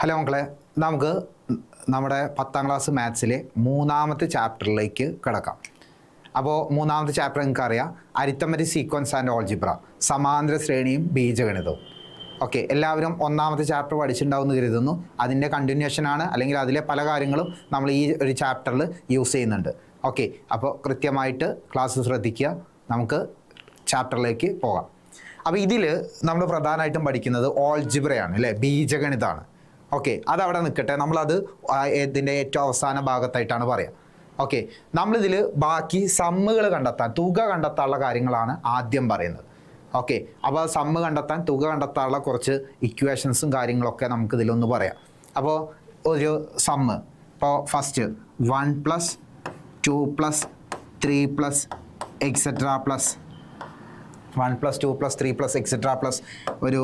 Hello മക്കളെ, നമുക്ക് നമ്മുടെ 10ാം ക്ലാസ് മാത്സിലെ മൂന്നാമത്തെ ചാപ്റ്ററിലേക്ക് കിടക്കാം. അപ്പോൾ മൂന്നാമത്തെ ചാപ്റ്റർ നിങ്ങൾക്ക് അറിയാം, അരിത്തമെറ്റിക് സീക്വൻസ് ആൻഡ് ഓൾജിബ്ര, സമാന്തര ശ്രേണിയും ബീജഗണിതവും. ഓക്കെ, എല്ലാവരും ഒന്നാമത്തെ ചാപ്റ്റർ പഠിച്ചിട്ടുണ്ടാവുമെന്ന് കരുതുന്നു. അതിൻ്റെ കണ്ടിന്യൂഷനാണ്, അല്ലെങ്കിൽ അതിലെ പല കാര്യങ്ങളും നമ്മൾ ഈ ഒരു ചാപ്റ്ററിൽ യൂസ് ചെയ്യുന്നുണ്ട്. ഓക്കെ, അപ്പോൾ കൃത്യമായിട്ട് ക്ലാസ് ശ്രദ്ധിക്കുക. നമുക്ക് ചാപ്റ്ററിലേക്ക് പോകാം. അപ്പോൾ ഇതിൽ നമ്മൾ പ്രധാനമായിട്ടും പഠിക്കുന്നത് ഓൾജിബ്രയാണ്, അല്ലേ, ബീജഗണിതമാണ്. ഓക്കെ, അതവിടെ നിൽക്കട്ടെ, നമ്മളത് ഇതിൻ്റെ ഏറ്റവും അവസാന ഭാഗത്തായിട്ടാണ് പറയുക. ഓക്കെ, നമ്മളിതിൽ ബാക്കി സമ്മുകൾ കണ്ടെത്താൻ, തുക കണ്ടെത്താനുള്ള കാര്യങ്ങളാണ് ആദ്യം പറയുന്നത്. ഓക്കെ, അപ്പോൾ സമ്മ് കണ്ടെത്താൻ, തുക കണ്ടെത്താനുള്ള കുറച്ച് ഇക്വേഷൻസും കാര്യങ്ങളൊക്കെ നമുക്കിതിലൊന്ന് പറയാം. അപ്പോൾ ഒരു സമ്മ്, ഇപ്പോൾ first 1 + 2 + 3 + etcetera plus 1 + 2 + 3 + etcetera plus ഒരു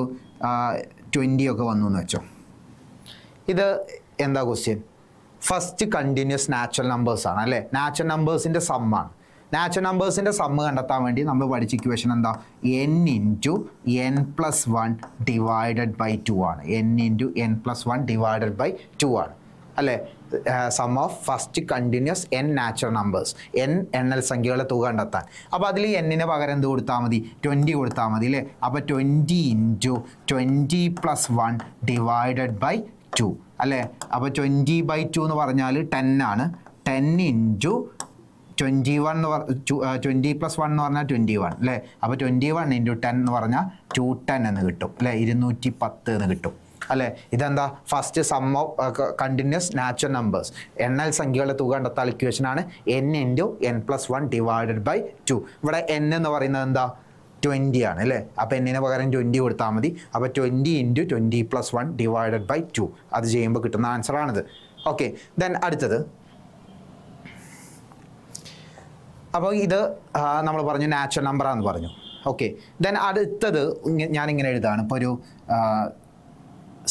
20 ഒക്കെ വന്നു എന്ന് വെച്ചോ. ഇത് എന്താ ക്വസ്റ്റ്യൻ? ഫസ്റ്റ് കണ്ടിന്യൂസ് നാച്ചുറൽ നമ്പേഴ്സാണ്, അല്ലേ? നാച്ചുറൽ നമ്പേഴ്സിൻ്റെ സമ്മാണ്. നാച്ചുറൽ നമ്പേഴ്സിൻ്റെ സമ്മ് കണ്ടെത്താൻ വേണ്ടി നമ്മൾ പഠിച്ച ഇക്വേഷൻ എന്താ? n × n+1 / 2 ആണ്. n × n+1 / 2 ആണ്, അല്ലേ? Sum of first continuous n natural numbers, n എണ്ണൽ സംഖ്യകളുടെ തുക കണ്ടെത്താൻ. അപ്പോൾ അതിൽ n-ന് പകരം എന്ത് കൊടുത്താൽ മതി? 20 കൊടുത്താൽ മതി, അല്ലേ? അപ്പോൾ 20 × 20+1 / 2, അല്ലേ? അപ്പോൾ 20/2 എന്ന് പറഞ്ഞാൽ 10 ആണ്. 10 × 21 എന്ന് 20+1 എന്ന് പറഞ്ഞാൽ 21, അല്ലേ? അപ്പോൾ 21 × 10 എന്ന് പറഞ്ഞാൽ 210 എന്ന് കിട്ടും, അല്ലേ? 210 എന്ന് കിട്ടും, അല്ലേ? ഇതെന്താ? First sum of continuous natural numbers, എണ്ണൽ സംഖ്യകളുടെ തുക കണ്ടെത്താൻ ഇക്വേഷനാണ് n × n+1 / 2. ഇവിടെ n എന്ന് പറയുന്നത് എന്താ? 20 ആണ്, അല്ലേ? അപ്പോൾ n-ന് പകരം 20 കൊടുത്താൽ മതി. അപ്പോൾ 20 × 20+1 / 2, അത് ചെയ്യുമ്പോൾ കിട്ടുന്ന ആൻസറാണിത്. ഓക്കെ, ദെൻ അടുത്തത്, അപ്പോൾ ഇത് നമ്മൾ പറഞ്ഞു നാച്ചുറൽ നമ്പറാന്ന് പറഞ്ഞു. ഓക്കെ, ദെൻ അടുത്തത് ഞാനിങ്ങനെ എഴുതാണ്. ഇപ്പോൾ ഒരു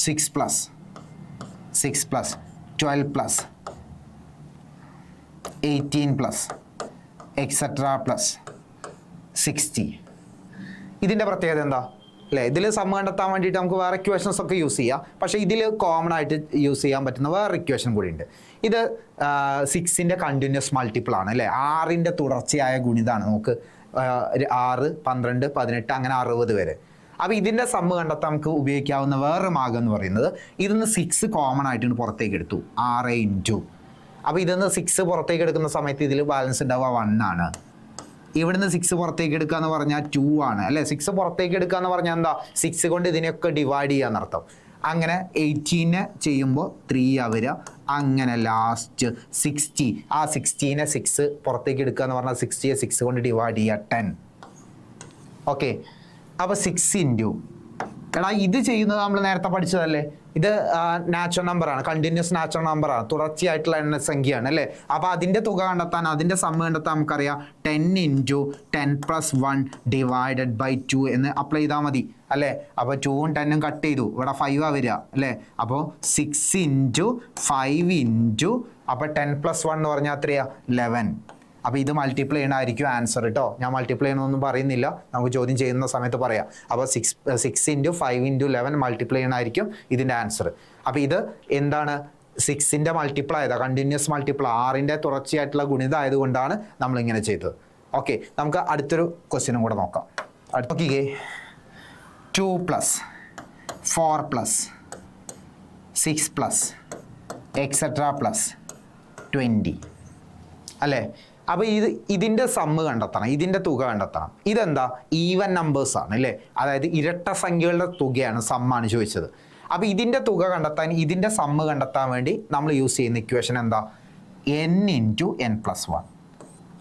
6 + 12 + 18 എക്സെട്ര പ്ലസ് 60. ഇതിൻ്റെ പ്രത്യേകത എന്താ, അല്ലേ? ഇതിൽ സമ്മ് കണ്ടെത്താൻ വേണ്ടിയിട്ട് നമുക്ക് വേറെ ഇക്വേഷൻസ് ഒക്കെ യൂസ് ചെയ്യാം. പക്ഷേ ഇതിൽ കോമൺ ആയിട്ട് യൂസ് ചെയ്യാൻ പറ്റുന്ന വേറെ ഇക്വേഷൻ കൂടിയുണ്ട്. ഇത് 6ൻ്റെ കണ്ടിന്യൂസ് മൾട്ടിപ്പിൾ ആണ്, അല്ലേ? 6ൻ്റെ തുടർച്ചയായ ഗുണിതാണ്. നമുക്ക് 6, 12, 18 അങ്ങനെ 60 വരെ. അപ്പോൾ ഇതിൻ്റെ സമ്മ് കണ്ടെത്താൻ നമുക്ക് ഉപയോഗിക്കാവുന്ന വേറൊരു മാർഗ്ഗം എന്ന് പറയുന്നത്, ഇതിന്ന് 6 കോമൺ ആയിട്ട് പുറത്തേക്ക് എടുത്തു, 6 × അപ്പോൾ ഇതിന്ന് 6 പുറത്തേക്ക് എടുക്കുന്ന സമയത്ത് ഇതിൽ ബാലൻസ് ഉണ്ടാവുക 1 ആണ്. ഇവിടുന്ന് 6 പുറത്തേക്ക് എടുക്കുക എന്ന് പറഞ്ഞാൽ 2 ആണ്, അല്ലേ? 6 പുറത്തേക്ക് എടുക്കുക എന്ന് പറഞ്ഞാൽ എന്താ? 6 കൊണ്ട് ഇതിനെയൊക്കെ ഡിവൈഡ് ചെയ്യാന്നർത്ഥം. അങ്ങനെ 18 ചെയ്യുമ്പോൾ 3 വരിക. അങ്ങനെ ലാസ്റ്റ് 60, ആ 60നെ 6 പുറത്തേക്ക് എടുക്കുക എന്ന് പറഞ്ഞാൽ 60യെ 6 കൊണ്ട് ഡിവൈഡ് ചെയ്യുക, 10. ഓക്കെ, അപ്പോൾ 6 എടാ ഇത് ചെയ്യുന്നത് നമ്മൾ നേരത്തെ പഠിച്ചതല്ലേ? ഇത് നാച്ചുറൽ നമ്പറാണ്, കണ്ടിന്യൂസ് നാച്ചുറൽ നമ്പറാണ്, തുടർച്ചയായിട്ടുള്ള എണ്ണസംഖ്യയാണ്, അല്ലേ? അപ്പോൾ അതിൻ്റെ തുക കണ്ടെത്താൻ, അതിൻ്റെ സമ്മ് കണ്ടെത്താൻ നമുക്കറിയാം 10 × 10+1 / 2 എന്ന് അപ്ലൈ ചെയ്താൽ മതി, അല്ലേ? അപ്പോൾ 2ഉം 10ഉം കട്ട് ചെയ്തു, ഇവിടെ 5 വരിക, അല്ലേ? അപ്പോൾ 6 × 5 അപ്പോൾ 10+1 എന്ന് പറഞ്ഞാൽ എത്രയാണ്? 11. അപ്പോൾ ഇത് മൾട്ടിപ്ലൈ ചെയ്യണമായിരിക്കും ആൻസർ കേട്ടോ. ഞാൻ മൾട്ടിപ്ലൈ ചെയ്യണമെന്നൊന്നും പറയുന്നില്ല, നമുക്ക് ചോദ്യം ചെയ്യുന്ന സമയത്ത് പറയാം. അപ്പോൾ 6 × 5 × 11 മൾട്ടിപ്ലൈ ചെയ്യണമായിരിക്കും ഇതിൻ്റെ ആൻസർ. അപ്പോൾ ഇത് എന്താണ്? 6ൻ്റെ മൾട്ടിപ്പിൾ ആയതാണ്, കണ്ടിന്യൂസ് മൾട്ടിപ്പിൾ, 6ൻ്റെ തുടർച്ചയായിട്ടുള്ള ഗുണിതമായതുകൊണ്ടാണ് നമ്മളിങ്ങനെ ചെയ്തത്. ഓക്കെ, നമുക്ക് അടുത്തൊരു ക്വസ്റ്റ്യനും കൂടെ നോക്കാം. നോക്കിക്കേ, 2 + 4 + 6 എക്സെട്ര പ്ലസ് 20, അല്ലേ? അപ്പോൾ ഇതിൻ്റെ സമ്മ് കണ്ടെത്തണം, ഇതിൻ്റെ തുക കണ്ടെത്തണം. ഇതെന്താ? ഈവൻ നമ്പേഴ്സാണ്, അല്ലേ? അതായത് ഇരട്ട സംഖ്യകളുടെ തുകയാണ്, സമ്മാണ് ചോദിച്ചത്. അപ്പോൾ ഇതിൻ്റെ തുക കണ്ടെത്താൻ, ഇതിൻ്റെ സമ്മ് കണ്ടെത്താൻ വേണ്ടി നമ്മൾ യൂസ് ചെയ്യുന്ന ഇക്വേഷൻ എന്താ? n × n+1,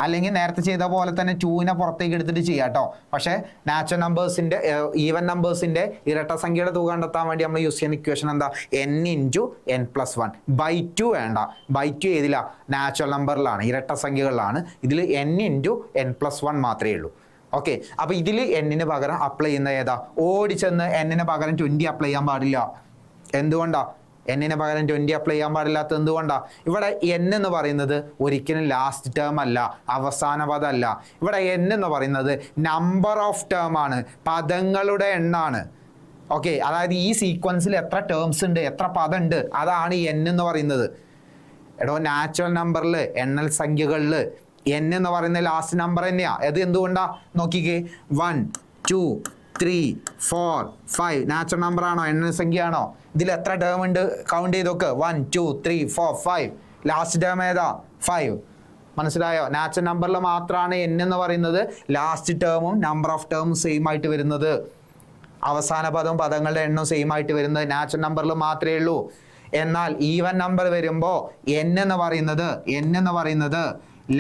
അല്ലെങ്കിൽ നേരത്തെ ചെയ്ത പോലെ തന്നെ 2നെ പുറത്തേക്ക് എടുത്തിട്ട് ചെയ്യാം കേട്ടോ. പക്ഷേ നാച്ചുറൽ നമ്പേഴ്സിൻ്റെ, ഈവൻ നമ്പേഴ്സിൻ്റെ ഇരട്ട സംഖ്യയുടെ തുക കണ്ടെത്താൻ വേണ്ടി നമ്മൾ യൂസ് ചെയ്യുന്ന ഇക്വേഷൻ എന്താ? n × n+1 / 2 വേണ്ട. /2 ഏതിലാ? നാച്ചുറൽ നമ്പറിലാണ്, ഇരട്ട സംഖ്യകളിലാണ്. ഇതിൽ n × n+1 മാത്രമേ ഉള്ളൂ. ഓക്കെ, അപ്പോൾ ഇതിൽ n-ന് പകരം അപ്ലൈ ചെയ്യുന്ന ഏതാ? ഓടിച്ചെന്ന് n-ന് പകരം 20 അപ്ലൈ ചെയ്യാൻ പാടില്ല. എന്തുകൊണ്ടാണ് n-ന് പകരം 20 അപ്ലൈ ചെയ്യാൻ പാടില്ലാത്തത്? എന്തുകൊണ്ടാണ്? ഇവിടെ n എന്ന് പറയുന്നത് ഒരിക്കലും ലാസ്റ്റ് ടേം അല്ല, അവസാന പദമല്ല. ഇവിടെ n എന്ന് പറയുന്നത് നമ്പർ ഓഫ് ടേം ആണ്, പദങ്ങളുടെ എണ്ണാണ്. ഓക്കെ, അതായത് ഈ സീക്വൻസിൽ എത്ര ടേംസ് ഉണ്ട്, എത്ര പദം ഉണ്ട്, അതാണ് n എന്ന് പറയുന്നത്. എടോ നാച്ചുറൽ നമ്പറിൽ, എണ്ണൽ സംഖ്യകളിൽ n എന്ന് പറയുന്ന ലാസ്റ്റ് നമ്പർ തന്നെയാ. അത് എന്തുകൊണ്ടാ നോക്കിക്കേ, 1 2 3 4 5 നാച്ചുറൽ നമ്പർ ആണോ, എണ്ണൽ സംഖ്യ ആണോ? ഇതിൽ എത്ര ടേം ഉണ്ട് കൗണ്ട് ചെയ്ത് നോക്ക്. 1 2 3 4 5. ലാസ്റ്റ് ടേം ഏതാ? 5. മനസ്സിലായോ? നാച്ചുറൽ നമ്പറിൽ മാത്രമാണ് n എന്ന് പറയുന്നത് ലാസ്റ്റ് ടേമും നമ്പർ ഓഫ് ടേമും സെയിം ആയിട്ട് വരുന്നത്. അവസാന പദവും പദങ്ങളുടെ എണ്ണവും സെയിം ആയിട്ട് വരുന്നത് നാച്ചുറൽ നമ്പറിൽ മാത്രമേ ഉള്ളൂ. എന്നാൽ ഈവൻ നമ്പർ വരുമ്പോൾ n എന്ന് പറയുന്നത്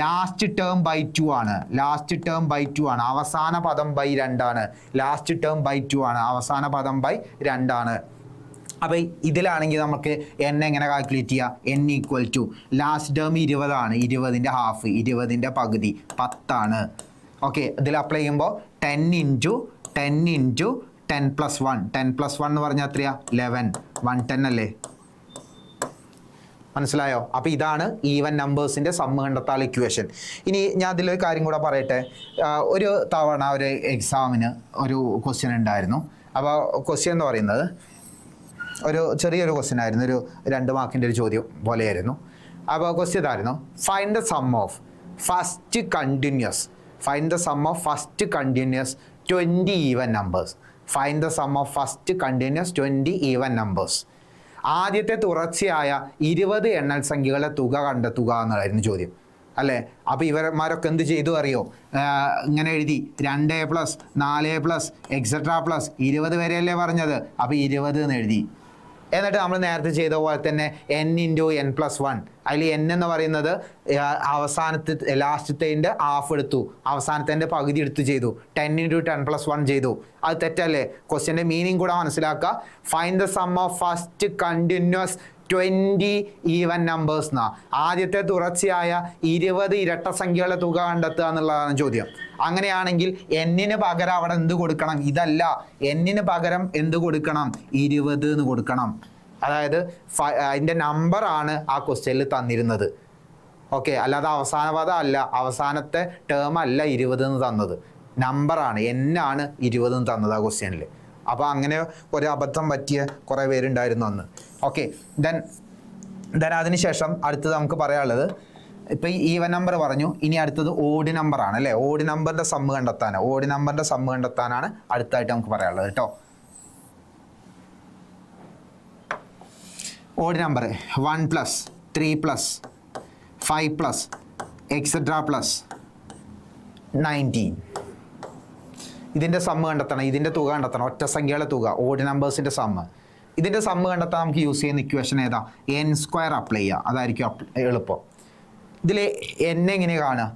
ലാസ്റ്റ് ടേം ബൈ 2 ആണ്. ലാസ്റ്റ് ടേം ബൈ 2 ആണ്. അവസാന പദം ബൈ 2 ആണ്. ലാസ്റ്റ് ടേം ബൈ 2 ആണ്. അവസാന പദം ബൈ 2 ആണ്. അപ്പോൾ ഇതിലാണെങ്കിൽ നമുക്ക് n എങ്ങനെ കാൽക്കുലേറ്റ് ചെയ്യുക? n equal to last term 20 ആണ്. 20ൻ്റെ ഹാഫ്, 20ൻ്റെ പകുതി 10 ആണ്. ഓക്കെ, ഇതിൽ അപ്ലൈ ചെയ്യുമ്പോൾ 10 ഇൻറ്റു 10 പ്ലസ് 1. 10 പ്ലസ് 1 എന്ന് പറഞ്ഞാൽ എത്രയാ? 11. 110 അല്ലേ? മനസ്സിലായോ? അപ്പോൾ ഇതാണ് ഈവൻ നമ്പേഴ്സിൻ്റെ സമ്മ് കണ്ടെത്താനുള്ള ഇക്വേഷൻ. ഇനി ഞാൻ അതിലൊരു കാര്യം കൂടെ പറയട്ടെ. ഒരു തവണ ഒരു എക്സാമിന് ഒരു ക്വസ്റ്റ്യൻ ഉണ്ടായിരുന്നു. അപ്പോൾ ക്വസ്റ്റ്യൻ എന്ന് പറയുന്നത് ഒരു ചെറിയൊരു ക്വസ്റ്റ്യൻ ആയിരുന്നു. ഒരു 2 മാർക്കിൻ്റെ ഒരു ചോദ്യം പോലെയായിരുന്നു. അപ്പോൾ ക്വസ്റ്റ്യൻ ഇതായിരുന്നു, find the sum of first continuous 20 even numbers. Find the sum of first continuous 20 even numbers. ആദ്യത്തെ തുടർച്ചയായ 20 എണ്ണൽ സംഖ്യകളുടെ തുക കണ്ടെത്തുക എന്നതായിരുന്നു ചോദ്യം, അല്ലേ? അപ്പോൾ ഇവന്മാരൊക്കെ എന്ത് ചെയ്തു അറിയോ? ഇങ്ങനെ എഴുതി 2+ 4+ എക്സെട്രാ പ്ലസ് 20 വരെയല്ലേ പറഞ്ഞത്. അപ്പോൾ 20 എന്ന് എഴുതി. എന്നിട്ട് നമ്മൾ നേരത്തെ ചെയ്ത പോലെ തന്നെ n ഇൻറ്റു n+1. അതിൽ n എന്ന് പറയുന്നത് ലാസ്റ്റത്തേൻ്റെ ഹാഫ് എടുത്തു, അവസാനത്തേൻ്റെ പകുതി എടുത്ത് ചെയ്തു. 10 ഇൻറ്റു 10+1 ചെയ്തു. അത് തെറ്റല്ലേ? ക്വസ്റ്റ്യൻ്റെ മീനിങ് കൂടെ മനസ്സിലാക്കുക. Find the sum of first continuous 20 even numbers എന്നാ. ആദ്യത്തെ തുടർച്ചയായ 20 ഇരട്ട സംഖ്യകളുടെ തുക കണ്ടെത്തുക എന്നുള്ളതാണ് ചോദ്യം. അങ്ങനെയാണെങ്കിൽ n-ന് പകരം അവിടെ എന്ത് കൊടുക്കണം? ഇതല്ല, n-ന് പകരം എന്ത് കൊടുക്കണം? 20 എന്ന് കൊടുക്കണം. അതായത് അതിൻ്റെ നമ്പറാണ് ആ ക്വസ്റ്റ്യനിൽ തന്നിരുന്നത്. ഓക്കെ, അല്ലാതെ അവസാന പദം അല്ല, അവസാനത്തെ ടേം അല്ല 20 എന്ന് തന്നത്. നമ്പറാണ്, n-ആണ് 20 എന്ന് തന്നത് ആ ക്വസ്റ്റ്യനിൽ. അപ്പോൾ അങ്ങനെ ഒരു അബദ്ധം പറ്റിയ കുറേ പേരുണ്ടായിരുന്നു അന്ന്. ഓക്കെ, ദെൻ അതിനുശേഷം അടുത്തത് നമുക്ക് പറയാനുള്ളത്, ഇപ്പോൾ ഈ ഈവൻ നമ്പർ പറഞ്ഞു, ഇനി അടുത്തത് ഓഡ് നമ്പറാണ് അല്ലേ? ഓഡ് നമ്പറിൻ്റെ സമ്മ് കണ്ടെത്താനാണ് അടുത്തായിട്ട് നമുക്ക് പറയാനുള്ളത് കേട്ടോ. Odd number 1+, 3+, 5+, et cetera plus 19. ഇതിൻ്റെ സമ്മ് കണ്ടെത്തണം, ഇതിൻ്റെ തുക കണ്ടെത്തണം, ഒറ്റ സംഖ്യയുടെ തുക, ഓഡ് നമ്പേഴ്സിൻ്റെ സമ്മ്. ഇതിൻ്റെ സമ്മ് കണ്ടെത്താൻ നമുക്ക് യൂസ് ചെയ്യുന്ന ഇക്വേഷൻ ഏതാ? n² അപ്ലൈ ചെയ്യുക, അതായിരിക്കും എളുപ്പം. ഇതിൽ n എങ്ങനെ കാണുക?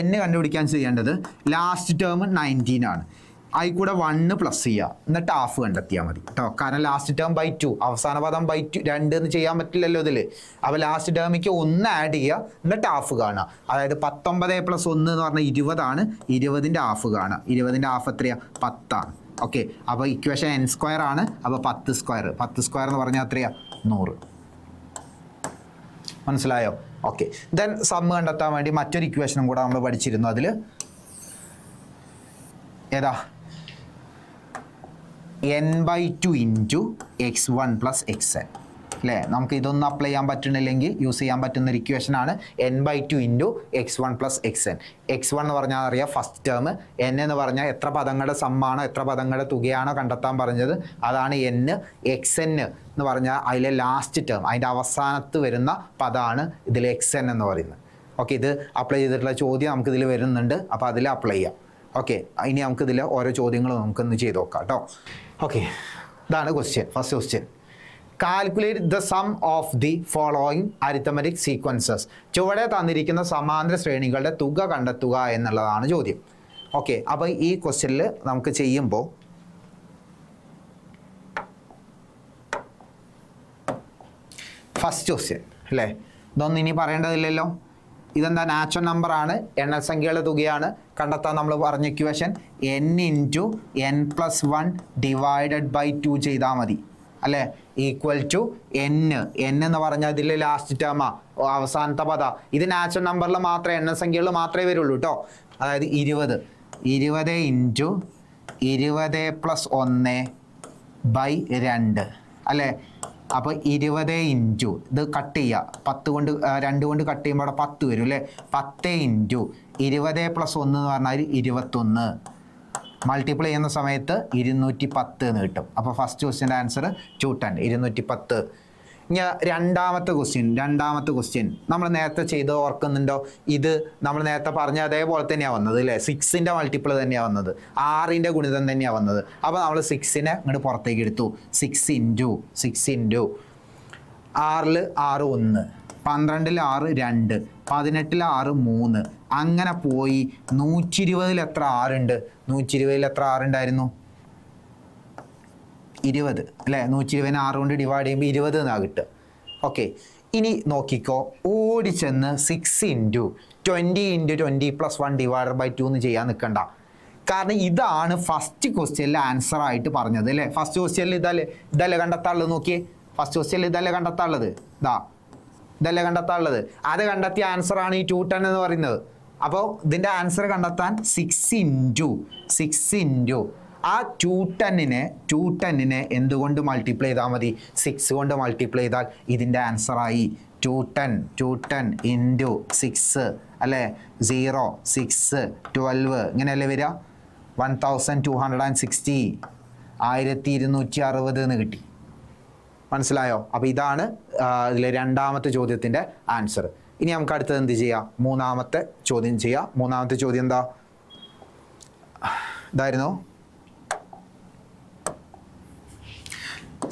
n കണ്ടുപിടിക്കാൻ ചെയ്യേണ്ടത് ലാസ്റ്റ് ടേം 19 ആണ്. അതിൽ കൂടെ 1 പ്ലസ് ചെയ്യുക, എന്നിട്ട് ഹാഫ് കണ്ടെത്തിയാൽ മതി കേട്ടോ. കാരണം ലാസ്റ്റ് ടേം ബൈ 2, അവസാന പദം ബൈ 2 എന്ന് ചെയ്യാൻ പറ്റില്ലല്ലോ ഇതിൽ. അപ്പോൾ ലാസ്റ്റ് ടേമിക്ക് 1 ആഡ് ചെയ്യുക, എന്നിട്ട് ഹാഫ് കാണുക. അതായത് 19 + 1 എന്ന് പറഞ്ഞാൽ 20 ആണ്. 20ൻ്റെ ഹാഫ് കാണുക. 20ൻ്റെ ഹാഫ് എത്രയാണ്? 10 ആണ്. ഓക്കെ, അപ്പോൾ ഇക്വേഷൻ n² ആണ്. അപ്പോൾ 10² എന്ന് പറഞ്ഞാൽ എത്രയാണ്? 100. മനസ്സിലായോ? ഓക്കെ, ദെൻ സമ്മ് കണ്ടെത്താൻ വേണ്ടി മറ്റൊരു ഇക്വേഷനും കൂടെ നമ്മൾ പഠിച്ചിരുന്നു. അതിൽ ഏതാ? n/2 ഇൻറ്റു x1 + xn അല്ലേ? നമുക്ക് ഇതൊന്നും അപ്ലൈ ചെയ്യാൻ പറ്റുന്നില്ലെങ്കിൽ യൂസ് ചെയ്യാൻ പറ്റുന്ന ഒരു ഇക്വേഷനാണ് n/2 into x1 + xn. x1 എന്ന് പറഞ്ഞാൽ അറിയാം ഫസ്റ്റ് ടേം, n എന്ന് പറഞ്ഞാൽ എത്ര പദങ്ങളുടെ സമ്മാണോ എത്ര പദങ്ങളുടെ തുകയാണോ കണ്ടെത്താൻ പറഞ്ഞത്, അതാണ് n. xn എന്ന് പറഞ്ഞാൽ അതിലെ ലാസ്റ്റ് ടേം, അതിൻ്റെ അവസാനത്ത് വരുന്ന പദമാണ് ഇതിൽ xn എന്ന് പറയുന്നത്. ഓക്കെ, ഇത് അപ്ലൈ ചെയ്തിട്ടുള്ള ചോദ്യം നമുക്കിതിൽ വരുന്നുണ്ട്. അപ്പോൾ അതിൽ അപ്ലൈ ചെയ്യാം. ഓക്കെ, ഇനി നമുക്കിതിൽ ഓരോ ചോദ്യങ്ങളും നമുക്കൊന്ന് ചെയ്ത് നോക്കാം കേട്ടോ. ഓക്കെ, ഇതാണ് question. First question, calculate the sum of the following arithmetic sequences. ചുവടെ തന്നിരിക്കുന്ന സമാന്തര ശ്രേണികളുടെ തുക കണ്ടെത്തുക എന്നുള്ളതാണ് ചോദ്യം. ഓക്കെ, അപ്പോൾ ഈ ക്വസ്റ്റ്യനിൽ നമുക്ക് ചെയ്യുമ്പോൾ ഫസ്റ്റ് ക്വസ്റ്റ്യൻ അല്ലേ? ഇതൊന്നും ഇനി പറയേണ്ടതില്ലല്ലോ. ഇതെന്താ? നാച്ചുറൽ നമ്പറാണ്, എണ്ണൽ സംഖ്യകളുടെ തുകയാണ്. കണ്ടെത്താൻ നമ്മൾ പറഞ്ഞ equation n into n+1 divided by 2 ചെയ്താൽ മതി അല്ലേ? ഈക്വൽ ടു n എന്ന് പറഞ്ഞാൽ ഇതിൽ ലാസ്റ്റ് ടേമാ, അവസാനത്തെ പദ. ഇത് നാച്ചുറൽ നമ്പറിൽ മാത്രമേ, എണ്ണൽ സംഖ്യകളിൽ മാത്രമേ വരുള്ളൂ കേട്ടോ. അതായത് 20 ഇൻറ്റു 20 + 1 ബൈ 2 അല്ലേ. അപ്പോൾ 20 ഇൻറ്റു ഇത് കട്ട് ചെയ്യുക, 10 കൊണ്ട് 2 കൊണ്ട് കട്ട് ചെയ്യുമ്പോൾ അവിടെ 10 വരും അല്ലേ. 10 ഇൻറ്റു 20 + 1 എന്ന് പറഞ്ഞാൽ 21 മൾട്ടിപ്ലൈ ചെയ്യുന്ന സമയത്ത് 210 എന്ന് കിട്ടും. അപ്പോൾ ഫസ്റ്റ് ക്വസ്റ്റ്യൻ്റെ ആൻസർ 210 210. ഇനി രണ്ടാമത്തെ ക്വസ്റ്റ്യൻ നമ്മൾ നേരത്തെ ചെയ്ത് ഓർക്കുന്നുണ്ടോ? ഇത് നമ്മൾ നേരത്തെ പറഞ്ഞ അതേപോലെ തന്നെയാണ് വന്നത് അല്ലേ. 6ൻ്റെ മൾട്ടിപ്പിൾ തന്നെയാണ് വന്നത്, 6ൻ്റെ ഗുണിതം തന്നെയാണ് വന്നത്. അപ്പോൾ നമ്മൾ 6നെ ഇങ്ങോട്ട് പുറത്തേക്ക് എടുത്തു. 6 ഇൻറ്റു 6 6ൽ 6 1, 12ൽ 6 2, 18ൽ 6 3, അങ്ങനെ പോയി 120ൽ എത്ര 6 ഉണ്ട്? 120ൽ എത്ര 6 ഉണ്ടായിരുന്നു? 20 അല്ലേ. 120നെ 6 കൊണ്ട് ഡിവൈഡ് ചെയ്യുമ്പോൾ 20 എന്നാണ് കിട്ടുക. ഓക്കെ, ഇനി നോക്കിക്കോ, ഓടിച്ചെന്ന് 6 ഇൻറ്റു 20 ഇൻറ്റു 20 + 1 ഡിവൈഡഡ് ബൈ 2 എന്ന് ചെയ്യാൻ നിൽക്കണ്ട. കാരണം ഇതാണ് ഫസ്റ്റ് ക്വസ്റ്റ്യനിലെ ആൻസർ ആയിട്ട് പറഞ്ഞത് അല്ലേ. ഫസ്റ്റ് ക്വസ്റ്റ്യനിൽ ഇതല്ലേ കണ്ടെത്താനുള്ളത്. നോക്കിയേ, ഫസ്റ്റ് ക്വസ്റ്റ്യനിൽ ഇതല്ലേ കണ്ടെത്താനുള്ളത്. ഇതല്ലേ കണ്ടെത്താനുള്ളത്. അത് കണ്ടെത്തിയ ആൻസറാണ് ഈ 210 എന്ന് പറയുന്നത്. അപ്പോൾ ഇതിൻ്റെ ആൻസർ കണ്ടെത്താൻ 6 ഇൻറ്റു ആ 210നെ എന്തുകൊണ്ട് മൾട്ടിപ്ലൈ ചെയ്താൽ മതി? 6 കൊണ്ട് മൾട്ടിപ്ലൈ ചെയ്താൽ ഇതിൻ്റെ ആൻസറായി 210 ഇൻറ്റു 6 അല്ലേ. 0 6 12 ഇങ്ങനെയല്ലേ വരിക. 1260 1260 എന്ന് കിട്ടി. മനസ്സിലായോ? അപ്പോൾ ഇതാണ് ഇതിലെ രണ്ടാമത്തെ ചോദ്യത്തിൻ്റെ ആൻസർ. ഇനി നമുക്ക് അടുത്തത് എന്ത് ചെയ്യാം? മൂന്നാമത്തെ ചോദ്യം ചെയ്യാം. മൂന്നാമത്തെ ചോദ്യം എന്താ? ഇതായിരുന്നു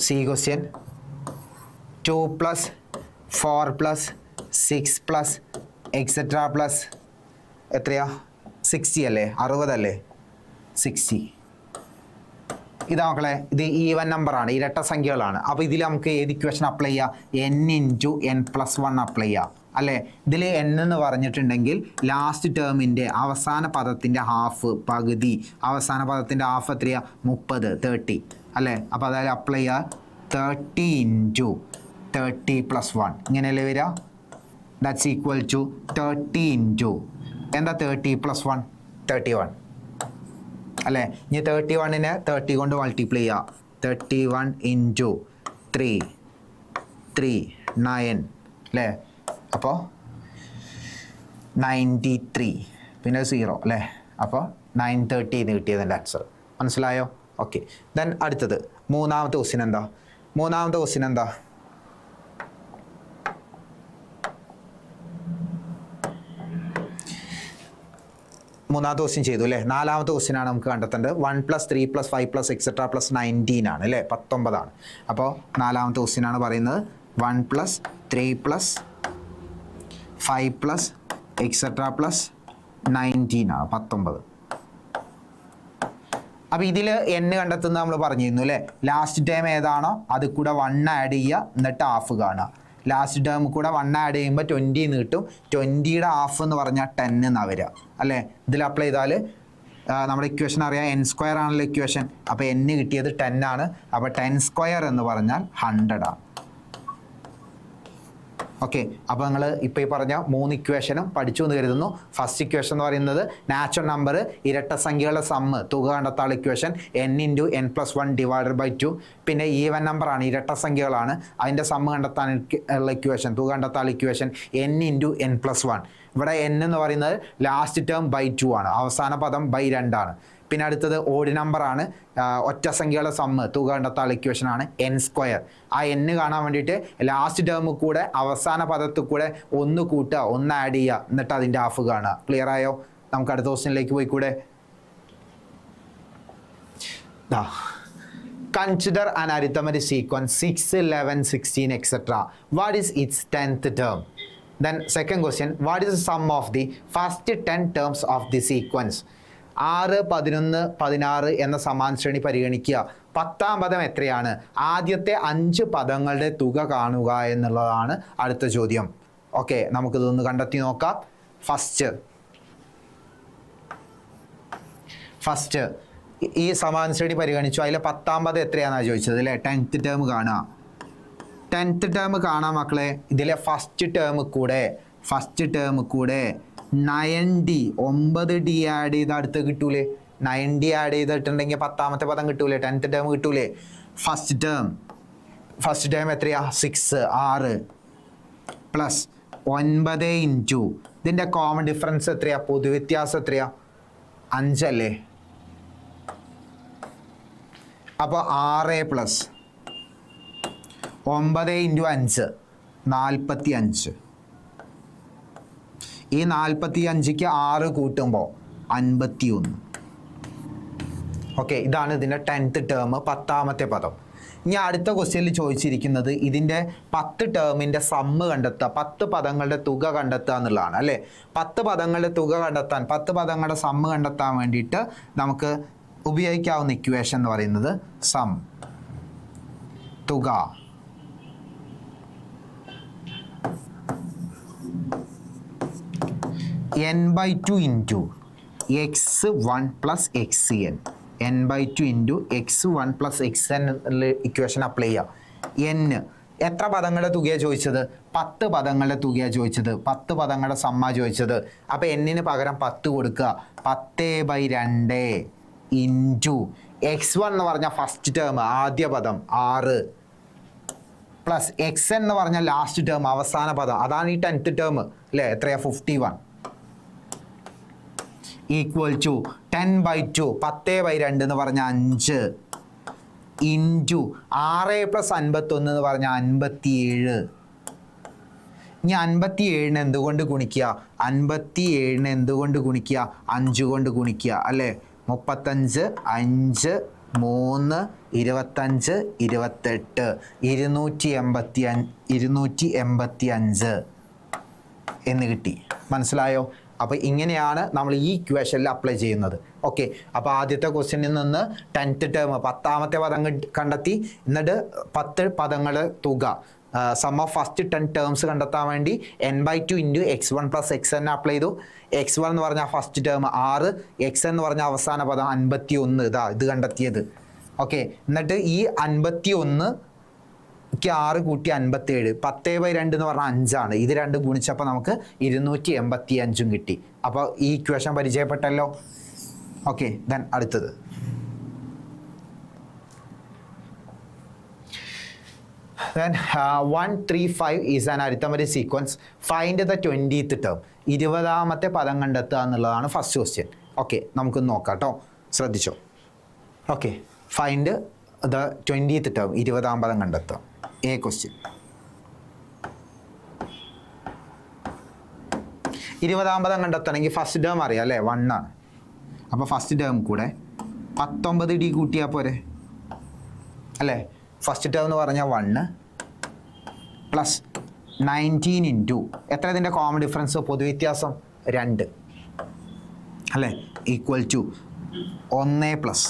സി ക്വസ്റ്റ്യൻ. 2 + 4 + 6 + എക്സെട്രാ പ്ലസ് എത്രയാ? 60 അല്ലേ, 60 അല്ലേ, 60. ഇതാ മക്കളെ, ഇത് ഈവൻ നമ്പറാണ്, ഇരട്ട സംഖ്യകളാണ്. അപ്പോൾ ഇതിൽ നമുക്ക് ഏത് ഇക്വേഷൻ അപ്ലൈ ചെയ്യാം? n × n+1 അപ്ലൈ ചെയ്യാം അല്ലേ. ഇതിൽ n എന്ന് പറഞ്ഞിട്ടുണ്ടെങ്കിൽ ലാസ്റ്റ് ടേമിൻ്റെ അവസാന പദത്തിൻ്റെ ഹാഫ്, പകുതി. അവസാന പദത്തിൻ്റെ ഹാഫ് എത്രയാ? 30 30 അല്ലേ. അപ്പോൾ അതായത് അപ്ലൈ ചെയ്യുക 30 × 30 + 1 ഇങ്ങനെയല്ലേ വരിക. ദാറ്റ്സ് ഈക്വൽ ടു 30 × എന്താ 30 + 1 31 അല്ലേ. ഇനി 31നെ 30 കൊണ്ട് മൾട്ടിപ്ലൈ ചെയ്യുക. 31 × 3 3 9 അല്ലേ. അപ്പോൾ 93 പിന്നെ 0 അല്ലേ. അപ്പോൾ 930 എന്ന് കിട്ടിയതിൻ്റെ ആൻസർ. മനസ്സിലായോ? ഓക്കെ, ദെൻ അടുത്തത് മൂന്നാമത്തെ ക്വസ്റ്റ്യൻ എന്താ? മൂന്നാമത്തെ ക്വസ്റ്റ്യൻ എന്താ? മൂന്നാമത്തെ ക്വസ്റ്റ്യൻ ചെയ്തു അല്ലേ. നാലാമത്തെ ക്വസ്റ്റ്യൻ ആണ് നമുക്ക് കണ്ടെത്തേണ്ടത്. 1 + 3 + 5 + എക്സെട്രാ + 19 ആണ് അല്ലേ, 19 ആണ്. അപ്പോൾ നാലാമത്തെ ക്വസ്റ്റ്യൻ ആണ് പറയുന്നത് 1 + 3 + 5 + എക്സെട്രാ + 19 ആണ്, 19. അപ്പോൾ ഇതിൽ n കണ്ടെത്തുന്നത് നമ്മൾ പറഞ്ഞിരുന്നു അല്ലേ. ലാസ്റ്റ് ടേം ഏതാണോ അത് കൂടെ 1 ആഡ് ചെയ്യുക, എന്നിട്ട് ഹാഫ് കാണുക. ലാസ്റ്റ് ടേം കൂടെ 1 ആഡ് ചെയ്യുമ്പോൾ 20 എന്ന് കിട്ടും. 20യുടെ ഹാഫ് എന്ന് പറഞ്ഞാൽ 10 എന്നാണ് വരിക അല്ലേ. ഇതിൽ അപ്ലൈ ചെയ്താൽ നമ്മുടെ ഇക്വേഷൻ അറിയാം, n² ആണല്ലോ ഇക്വേഷൻ. അപ്പോൾ n കിട്ടിയത് 10 ആണ്. അപ്പോൾ 10² എന്ന് പറഞ്ഞാൽ 100 ആണ്. ഓക്കെ, അപ്പോൾ നിങ്ങൾ ഇപ്പോൾ ഈ പറഞ്ഞ 3 ഇക്വേഷനും പഠിച്ചു എന്ന് കരുതുന്നു. ഫസ്റ്റ് ഇക്വേഷൻ എന്ന് പറയുന്നത് നാച്ചുറൽ നമ്പർ ഇരട്ട സംഖ്യകളുടെ സമ്മ്, തുക കണ്ടെത്താനുള്ള equation n × n+1 divided by 2. പിന്നെ ഈവൻ നമ്പറാണ്, ഇരട്ട സംഖ്യകളാണ്, അതിൻ്റെ സമ്മ് കണ്ടെത്താൻ ഉള്ള ഇക്വേഷൻ, തുക കണ്ടെത്താനുള്ള ഇക്വേഷൻ n × n+1. ഇവിടെ n എന്ന് പറയുന്നത് ലാസ്റ്റ് ടേം ബൈ 2 ആണ്, അവസാന പദം ബൈ 2 ആണ്. പിന്നെ അടുത്തത് ഓഡ് നമ്പറാണ്, ഒറ്റ സംഖ്യകളുടെ സമ്മ്, തുക കണ്ടെത്താനുള്ള ഇക്വേഷൻ ആണ് n². ആ n കാണാൻ വേണ്ടിയിട്ട് ലാസ്റ്റ് ടേമിൽ കൂടെ അവസാന പദത്തിൽ കൂടെ 1 കൂട്ടുക, 1 ആഡ് ചെയ്യുക, എന്നിട്ട് അതിൻ്റെ ഹാഫ് കാണുക. ക്ലിയർ ആയോ? നമുക്ക് അടുത്ത ക്വസ്റ്റ്യനിലേക്ക് പോയിക്കൂടെ? Consider an arithmetic sequence 6 11 16 etc. What is its 10th term? Then second question, what is the sum of the first 10 terms of the sequence? 6 11 16 എന്ന സമാന ശ്രേണി പരിഗണിക്കുക. 10ാം പദം എത്രയാണ്? ആദ്യത്തെ 5 പദങ്ങളുടെ തുക കാണുക എന്നുള്ളതാണ് അടുത്ത ചോദ്യം. ഓക്കെ, നമുക്കിതൊന്ന് കണ്ടെത്തി നോക്കാം. ഫസ്റ്റ് ഈ സമാന ശ്രേണി പരിഗണിച്ചു. അതിലെ 10ാം പദം എത്രയാണെന്നാണ് ചോദിച്ചത് അല്ലേ. 10th ടേം കാണുക. 10th ടേം കാണാം മക്കളെ. ഇതിലെ ഫസ്റ്റ് ടേം കൂടെ 9D 9D ആഡ് ചെയ്ത് അടുത്ത് കിട്ടൂലേ. 9D ആഡ് ചെയ്തിട്ടുണ്ടെങ്കിൽ 10ാമത്തെ പദം കിട്ടൂലേ, 10th ടേം കിട്ടൂലേ. ഫസ്റ്റ് ടേം എത്രയാ 6 6 പ്ലസ് 9 ഇൻറ്റു ഇതിൻ്റെ കോമൺ ഡിഫറൻസ് എത്രയാ, പൊതുവ്യത്യാസം എത്രയാ 5 അല്ലേ. അപ്പോൾ 6 പ്ലസ് 9 ഇൻറ്റു 5 45. ഈ 45ക്ക് 6 കൂട്ടുമ്പോൾ 51. ഓക്കെ, ഇതാണ് ഇതിൻ്റെ 10th ടേം, 10ാമത്തെ പദം. ഇനി അടുത്ത ക്വസ്റ്റ്യനിൽ ചോദിച്ചിരിക്കുന്നത് ഇതിൻ്റെ 10 ടേമിൻ്റെ സമ്മ് കണ്ടെത്തുക, 10 പദങ്ങളുടെ തുക കണ്ടെത്തുക എന്നുള്ളതാണ് അല്ലേ. 10 പദങ്ങളുടെ തുക കണ്ടെത്താൻ, 10 പദങ്ങളുടെ സമ്മ് കണ്ടെത്താൻ വേണ്ടിയിട്ട് നമുക്ക് ഉപയോഗിക്കാവുന്ന ഇക്വേഷൻ എന്ന് പറയുന്നത് സം, തുക n/2 into x1 plus xn, n/2 into x1 plus xn equation apply ചെയ്യുക. n എത്ര പദങ്ങളുടെ തുകയാണ് ചോദിച്ചത്, 10 പദങ്ങളുടെ തുകയാണ് ചോദിച്ചത്, 10 പദങ്ങളുടെ സമ്മ ചോദിച്ചത്. അപ്പോൾ എന്നിന് പകരം 10 കൊടുക്കുക, 10/2 ഇൻറ്റു x1 എന്ന് പറഞ്ഞാൽ ഫസ്റ്റ് ടേം ആദ്യ പദം 6 പ്ലസ് xn എന്ന് പറഞ്ഞാൽ ലാസ്റ്റ് ടേം അവസാന പദം, അതാണ് ഈ 10th ടേം അല്ലേ. എത്രയാ 51 ഈക്വൽ ടു 10/2 10/2 എന്ന് പറഞ്ഞാൽ 5 ഇൻറ്റു 6 പ്ലസ് 51 എന്ന് പറഞ്ഞാൽ 57. ഇനി 57 എന്തുകൊണ്ട് ഗുണിക്കുക, 57 എന്തുകൊണ്ട് ഗുണിക്കുക, 5 കൊണ്ട് ഗുണിക്കുക അല്ലേ. 35 5 3 25 28 285 എന്ന് കിട്ടി. മനസ്സിലായോ? അപ്പോൾ ഇങ്ങനെയാണ് നമ്മൾ ഈ ഇക്വേഷനിൽ അപ്ലൈ ചെയ്യുന്നത്. ഓക്കെ, അപ്പോൾ ആദ്യത്തെ ക്വസ്റ്റ്യനിൽ നിന്ന് 10th ടേം 10ാമത്തെ പദം കണ്ടെത്തി. എന്നിട്ട് 10 പദങ്ങളുടെ തുക സം ഓഫ് ഫസ്റ്റ് 10 ടേംസ് കണ്ടെത്താൻ വേണ്ടി n/2 into x1 plus xn apply ചെയ്തു. x1 എന്ന് പറഞ്ഞാൽ ഫസ്റ്റ് ടേം 6, xn എന്ന് പറഞ്ഞാൽ അവസാന പദം 51. ഇത് കണ്ടെത്തിയത്. ഓക്കെ, എന്നിട്ട് ഈ 51 6 കൂട്ടി 57, 10/2 എന്ന് പറഞ്ഞാൽ 5 ഇത് 2 ഗുണിച്ചപ്പോൾ നമുക്ക് 285 കിട്ടി. അപ്പോൾ ഈ ഇക്വേഷൻ പരിചയപ്പെട്ടല്ലോ. ഓക്കെ, ദെൻ അടുത്തത് then 135 is an arithmetic sequence. Find the 20th term. 20ാമത്തെ പദം കണ്ടെത്തുക എന്നുള്ളതാണ് ഫസ്റ്റ് ക്വസ്റ്റ്യൻ. ഓക്കെ, നമുക്ക് നോക്കാം കേട്ടോ, ശ്രദ്ധിച്ചോ. Okay, find the 20th term, 20ാം പദം കണ്ടെത്തുക. A question. 20ാം പദം കണ്ടെത്തണമെങ്കിൽ ഫസ്റ്റ് ടേം അറിയാം അല്ലേ, 1 ആണ്. അപ്പോൾ ഫസ്റ്റ് ടേം കൂടെ 19d കൂട്ടിയാൽ പോരെ അല്ലേ. ഫസ്റ്റ് ടേം എന്ന് പറഞ്ഞാൽ 1 പ്ലസ് 19 ഇൻറ്റു എത്ര, ഇതിൻ്റെ കോമൺ ഡിഫറൻസ് പൊതുവ്യത്യാസം 2 അല്ലേ, ഈക്വൽ ടു 1 പ്ലസ്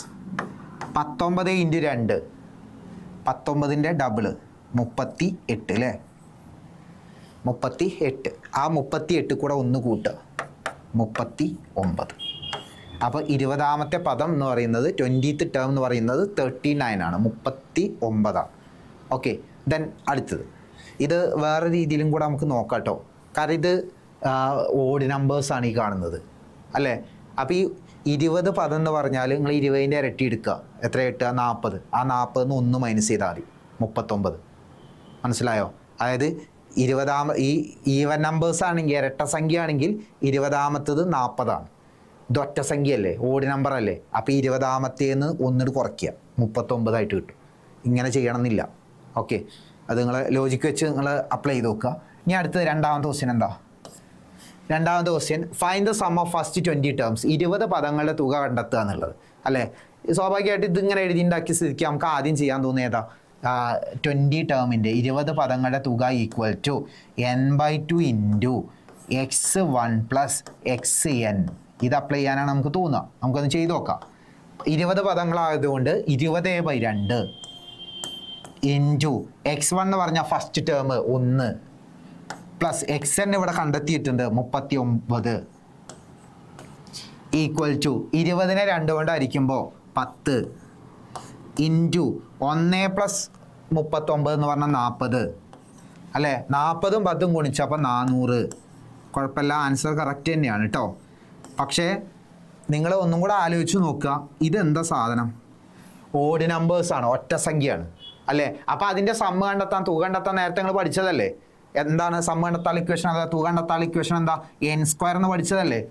19 ഇൻറ്റു 2 19ൻ്റെ ഡബിള് 38 അല്ലേ, 38. ആ 38 കൂടെ 1 കൂട്ടുക 39. അപ്പോൾ 20ാമത്തെ പദം എന്ന് പറയുന്നത് 20th ടേം എന്ന് പറയുന്നത് 39 ആണ്, 39. ഓക്കെ, ദെൻ അടുത്തത് ഇത് വേറെ രീതിയിലും കൂടെ നമുക്ക് നോക്കാം കേട്ടോ. കാരണം ഇത് ഓഡ് നമ്പേഴ്സാണ് ഈ കാണുന്നത് അല്ലേ. അപ്പോൾ ഈ 20 പദം എന്ന് പറഞ്ഞാൽ നിങ്ങൾ 20ൻ്റെ ഇരട്ടി എടുക്കുക, എത്ര കിട്ടുക 40. ആ 40ന്ന് 1 മൈനസ് ചെയ്താൽ മതി 39. മനസ്സിലായോ? അതായത് 20ാമ ഈ ഈവൻ നമ്പേഴ്സ് ആണെങ്കിൽ, ഇരട്ട സംഖ്യ ആണെങ്കിൽ 20ാമത്തത് 40 ഇത് ഒറ്റ സംഖ്യയല്ലേ, ഓഡ് നമ്പർ അല്ലേ. അപ്പോൾ 20ാമത്തേന്ന് 1 കുറയ്ക്കുക 39 കിട്ടും. ഇങ്ങനെ ചെയ്യണമെന്നില്ല. ഓക്കെ, അത് നിങ്ങൾ ലോജിക്ക് വെച്ച് നിങ്ങൾ അപ്ലൈ ചെയ്ത് നോക്കുക. ഇനി അടുത്തത് രണ്ടാമത്തെ ക്വസ്റ്റ്യൻ എന്താ? രണ്ടാമത്തെ question find the sum of first 20 terms. 20 പദങ്ങളുടെ തുക കണ്ടെത്തുക എന്നുള്ളത് അല്ലേ. സ്വാഭാവികമായിട്ട് ഇതിങ്ങനെ എഴുതിണ്ടാക്കിയ സ്ഥിതിക്ക് നമുക്ക് ആദ്യം ചെയ്യാൻ തോന്നിയതാ 20 ടേമിൻ്റെ 20 പദങ്ങളുടെ തുക equal to n/2 into x1 plus xn. ഇത് അപ്ലൈ ചെയ്യാനാണ് നമുക്ക് തോന്നുക. നമുക്കൊന്ന് ചെയ്ത് നോക്കാം. 20 പദങ്ങളായതുകൊണ്ട് 20/2 ഇൻറ്റു x1 എന്ന് പറഞ്ഞാൽ ഫസ്റ്റ് ടേം 1 പ്ലസ് xn ഇവിടെ കണ്ടെത്തിയിട്ടുണ്ട് 39 ഈക്വൽ ടു 20നെ 2 കൊണ്ട് ഹരിക്കുമ്പോൾ 10 ഇൻറ്റു 1 പ്ലസ് 39 എന്ന് പറഞ്ഞാൽ 40 അല്ലേ. 40ഉം 10ഉം ഗുണിച്ചപ്പോൾ 400. കുഴപ്പമില്ല, ആൻസർ കറക്റ്റ് തന്നെയാണ് കേട്ടോ. പക്ഷേ നിങ്ങൾ ഒന്നും കൂടെ ആലോചിച്ച് നോക്കുക, ഇതെന്താ സാധനം? ഓഡ് നമ്പേഴ്സാണ്, ഒറ്റ സംഖ്യയാണ് അല്ലേ. അപ്പോൾ അതിൻ്റെ സമ്മ് കണ്ടെത്താൻ, തുക കണ്ടെത്താൻ നേരത്തെ നിങ്ങൾ പഠിച്ചതല്ലേ. എന്താണ് സമ്മ് കണ്ടെത്താൻ ഇക്വേഷൻ? അതാ തുക കണ്ടെത്താൻ ഇക്വേഷൻ എന്താ? n² എന്ന് പഠിച്ചതല്ലേ.